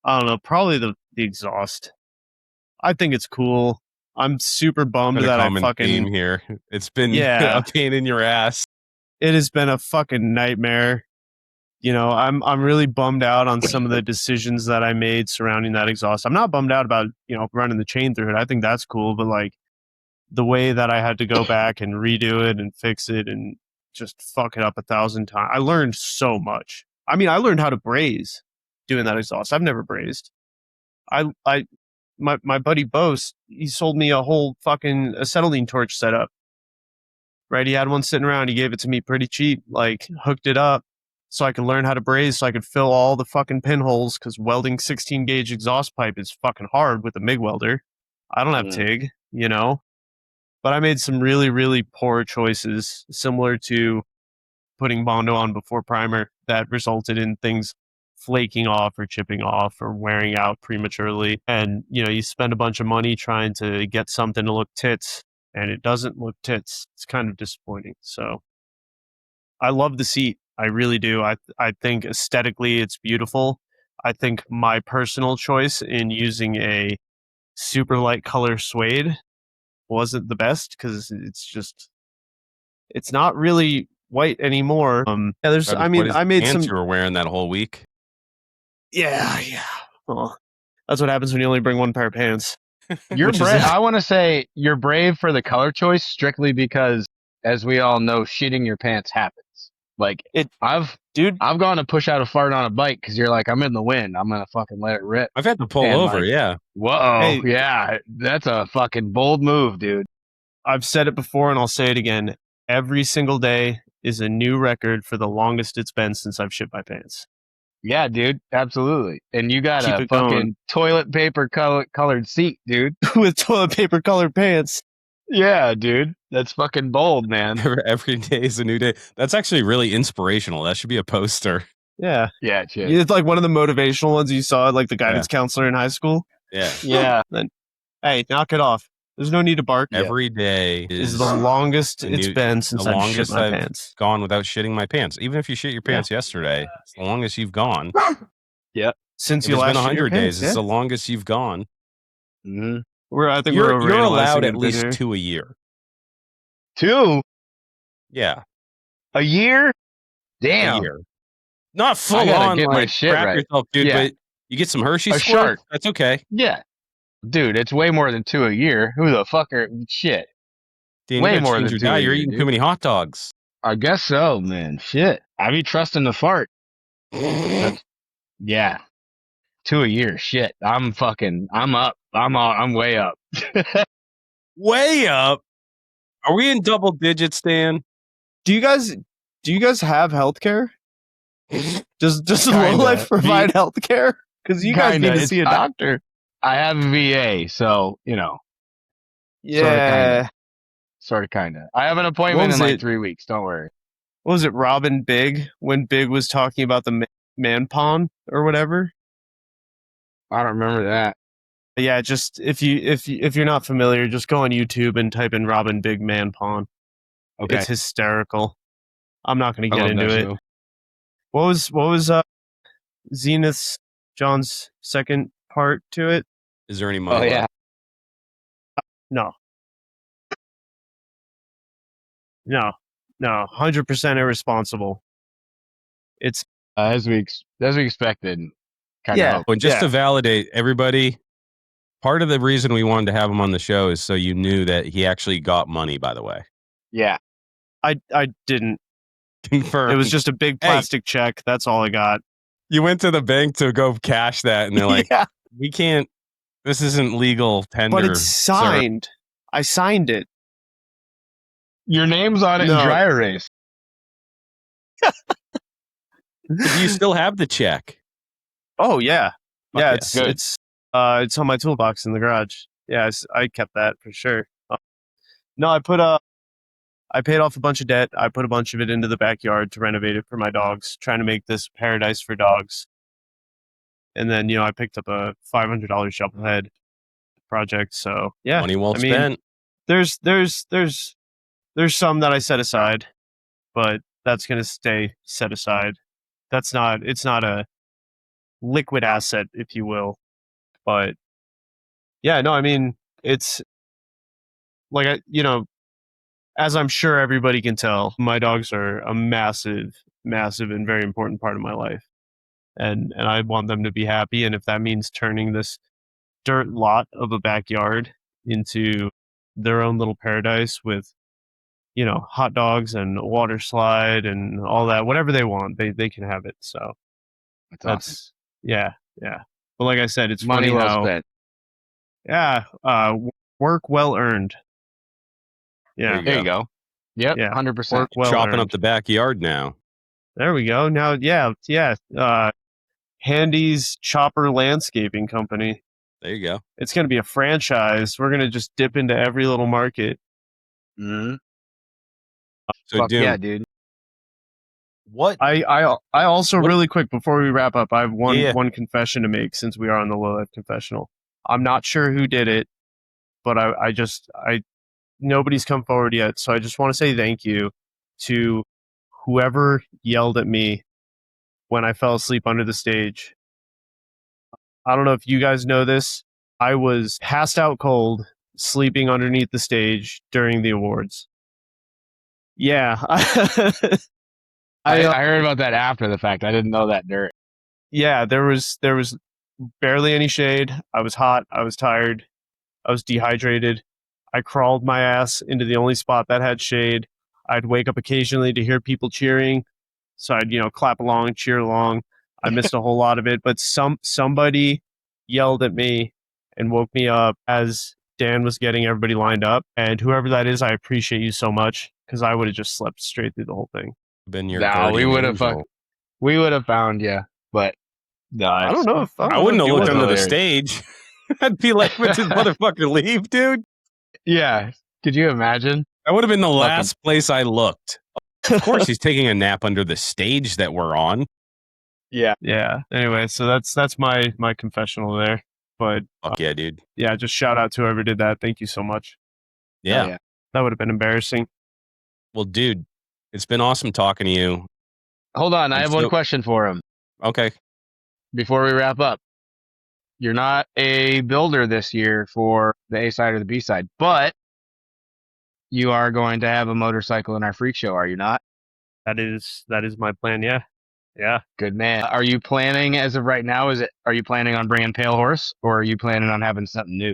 I don't know. Probably the exhaust. I think it's cool. I'm super bummed that I fucking theme here. It's been a pain in your ass. It has been a fucking nightmare. You know, I'm really bummed out on some of the decisions that I made surrounding that exhaust. I'm not bummed out about, you know, running the chain through it. I think that's cool, but like, the way that I had to go back and redo it and fix it and just fuck it up 1,000 times. I learned so much. I mean, I learned how to braise doing that exhaust. I've never brazed. My buddy Bose, he sold me a whole fucking acetylene torch setup. Right? He had one sitting around. He gave it to me pretty cheap, like hooked it up so I could learn how to braze so I could fill all the fucking pinholes because welding 16 gauge exhaust pipe is fucking hard with a MIG welder. I don't have TIG, you know? But I made some really, really poor choices, similar to putting Bondo on before primer, that resulted in things flaking off or chipping off or wearing out prematurely. And, you know, you spend a bunch of money trying to get something to look tits, and it doesn't look tits. It's kind of disappointing. So I love the seat. I really do. I think aesthetically it's beautiful. I think my personal choice in using a super light color suede wasn't the best because it's not really white anymore. Yeah, there's. I mean, I made some. You were wearing that whole week. Yeah. Well, that's what happens when you only bring one pair of pants. You're brave. I want to say you're brave for the color choice strictly because, as we all know, shitting your pants happens. Like I've gone to push out a fart on a bike because you're like, I'm in the wind. I'm gonna fucking let it rip. I've had to pull over. Like, yeah. Whoa. Hey, yeah. That's a fucking bold move, dude. I've said it before and I'll say it again. Every single day is a new record for the longest it's been since I've shit my pants. Yeah, dude. Absolutely. And you got a fucking toilet paper colored seat, dude. With toilet paper colored pants. Yeah, dude. That's fucking bold, man. Every day is a new day. That's actually really inspirational. That should be a poster. Yeah. Yeah, it should. It's like one of the motivational ones you saw, like the guidance counselor in high school. Yeah. Yeah. Then, hey, knock it off. There's no need to bark. Every day is the longest it's been since I've shit my pants. Gone without shitting my pants. Even if you shit your pants yesterday, it's the longest you've gone. Yeah. Since you last been 100 days, it's the longest you've gone. Mm-hmm. You're allowed at least 2 a year. 2? Yeah. A year? Damn. A year. Not full on get like my shit crap right. yourself, dude, but you get some Hershey a squirt. shark. That's okay. Yeah. Dude, it's way more than 2 a year. Who the fuck are shit? Dan, way more than 2 a year. You're eating too many hot dogs. I guess so, man. Shit. I be trusting the fart. Yeah. 2 a year. Shit. I'm up. I'm way up. Way up? Are we in double digits, Dan? Do you guys have healthcare? Does Lowlife provide healthcare? Because you guys need to see a doctor. I have a VA, so you know. Yeah. Sort of, kinda. I have an appointment in like 3 weeks. Don't worry. What was it, Robin Big, when Big was talking about the man pawn or whatever? I don't remember that. Yeah, just if you're not familiar, just go on YouTube and type in Robin Big man pawn. Okay. It's hysterical. I'm not going to get into it. Show. What was Zenith's John's second part to it? Is there any money? Oh yeah. No. 100% irresponsible. It's as we expected. And just to validate everybody, part of the reason we wanted to have him on the show is so you knew that he actually got money. By the way. Yeah. I didn't confirm. It was just a big plastic check. That's all I got. You went to the bank to go cash that, and they're like, "We can't. This isn't legal tender." But it's signed. Sir. I signed it. Your name's on it in dry erase. Do you still have the check? Oh yeah, yeah. It's on my toolbox in the garage. Yeah, I kept that for sure. No, I paid off a bunch of debt. I put a bunch of it into the backyard to renovate it for my dogs, trying to make this paradise for dogs. And then, I picked up a $500 shovel head project. So yeah, money well spent. There's some that I set aside, but that's going to stay set aside. It's not a liquid asset, if you will. But yeah, no, it's like, as I'm sure everybody can tell, my dogs are a massive, massive and very important part of my life. And I want them to be happy. And if that means turning this dirt lot of a backyard into their own little paradise with, you know, hot dogs and a water slide and all that. Whatever they want, they can have it. So That's awesome. yeah. But like I said, it's Money funny well how spent. work well earned. There Yeah, you There go. you go. Yep, yeah. 100%. Work well Chopping earned. up the backyard now. There we go. Now, yeah. Handy's Chopper Landscaping Company. There you go. It's going to be a franchise. We're going to just dip into every little market. Mm-hmm. So Fuck Doom, yeah, dude. what? I also What- really quick before we wrap up, I have Yeah. one confession to make since we are on the Lowlife confessional. I'm not sure who did it, but I nobody's come forward yet, so I just want to say thank you to whoever yelled at me when I fell asleep under the stage. I don't know if you guys know this. I was passed out cold, sleeping underneath the stage during the awards. Yeah. I heard about that after the fact. I didn't know that dirt. Yeah, there was barely any shade. I was hot, I was tired, I was dehydrated. I crawled my ass into the only spot that had shade. I'd wake up occasionally to hear people cheering, so I'd, you know, clap along, cheer along. I missed a whole lot of it, but somebody yelled at me and woke me up as Dan was getting everybody lined up. And whoever that is, I appreciate you so much, because I would have just slept straight through the whole thing. Been your Nah, we guardian would have angel. we would have found you, but no, I don't know if I wouldn't have you looked would. under the hilarious. stage. I'd be like, "What's this motherfucker leave, dude?" Yeah, could you imagine? That would have been the Fucking- last place I looked. Of course, he's taking a nap under the stage that we're on. Yeah, Yeah. Anyway, so that's my confessional there. But Fuck yeah, dude. yeah, just shout out to whoever did that. Thank you so much. Yeah. yeah. That would have been embarrassing. Well, dude, it's been awesome talking to you. Hold on, I I'm have one so- question for him Okay. before we wrap up. You're not a builder this year for the A side or the B side, but you are going to have a motorcycle in our freak show, are you not? That is my plan. Yeah. Yeah. Good man. Are you planning, as of right now, are you planning on bringing Pale Horse, or are you planning on having something new?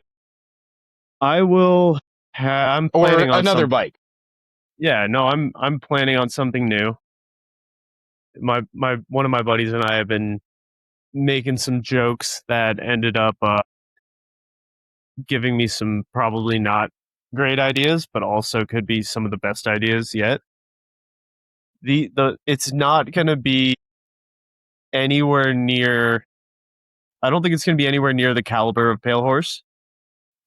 I will. I'm Or planning on another bike? Yeah. No, I'm planning on something new. My one of my buddies and I have been making some jokes that ended up giving me some probably not great ideas, but also could be some of the best ideas yet. It's not going to be anywhere near. I don't think it's going to be anywhere near the caliber of Pale Horse,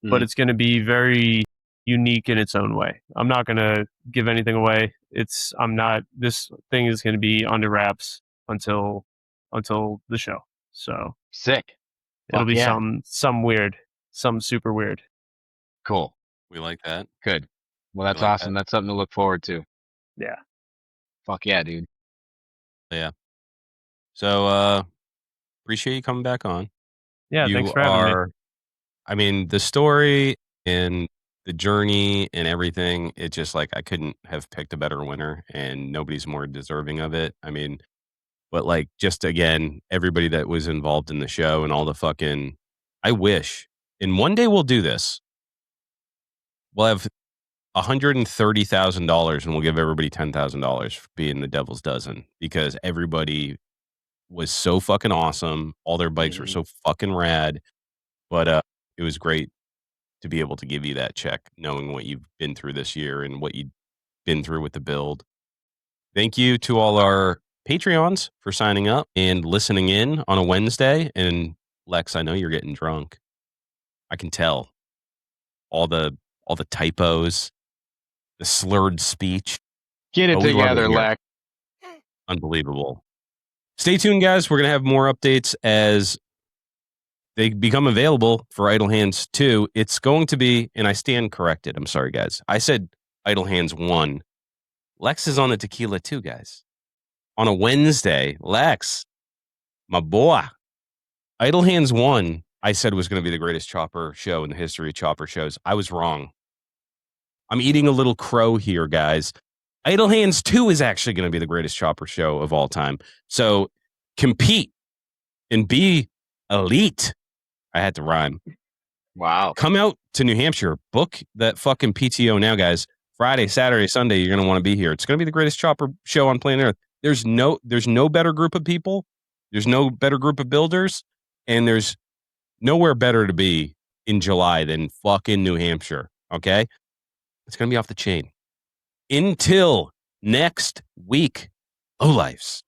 but it's going to be very unique in its own way. I'm not going to give anything away. This thing is going to be under wraps until the show. So Sick. it'll Fuck be yeah. some weird, some super weird. Cool. We like that. Good. Well, that's like awesome. That's something to look forward to. Yeah. Fuck yeah, dude. Yeah. So, appreciate you coming back on. Yeah. You Thanks for having me. I mean, the story and the journey and everything, it just like I couldn't have picked a better winner, and nobody's more deserving of it. I mean, but like just again, everybody that was involved in the show and all the fucking, I wish, and one day we'll do this. We'll have $130,000 and we'll give everybody $10,000 for being the Devil's Dozen, because everybody was so fucking awesome. All their bikes were so fucking rad. But it was great to be able to give you that check, knowing what you've been through this year and what you've been through with the build. Thank you to all our Patreons for signing up and listening in on a Wednesday. And Lex, I know you're getting drunk. I can tell. All the typos, the slurred speech. Get it But we love it together, here. Lex. Unbelievable. Stay tuned, guys. We're going to have more updates as they become available for Idle Hands 2. It's going to be, and I stand corrected. I'm sorry, guys. I said Idle Hands 1. Lex is on the Tequila 2, guys. On a Wednesday, Lex, my boy, Idle Hands 1, I said was going to be the greatest chopper show in the history of chopper shows. I was wrong. I'm eating a little crow here, guys. Idle Hands 2 is actually going to be the greatest chopper show of all time. So compete and be elite. I had to rhyme. Wow. Come out to New Hampshire. Book that fucking PTO now, guys. Friday, Saturday, Sunday, you're going to want to be here. It's going to be the greatest chopper show on planet Earth. There's no better group of people. There's no better group of builders. And there's nowhere better to be in July than fucking New Hampshire. Okay? It's going to be off the chain. Until next week, Lowlifes.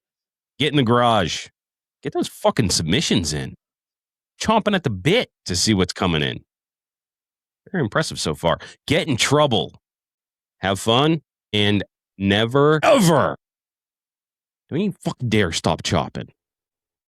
Get in the garage. Get those fucking submissions in. Chomping at the bit to see what's coming in. Very impressive so far. Get in trouble. Have fun. And never, ever, don't you fucking dare stop chopping.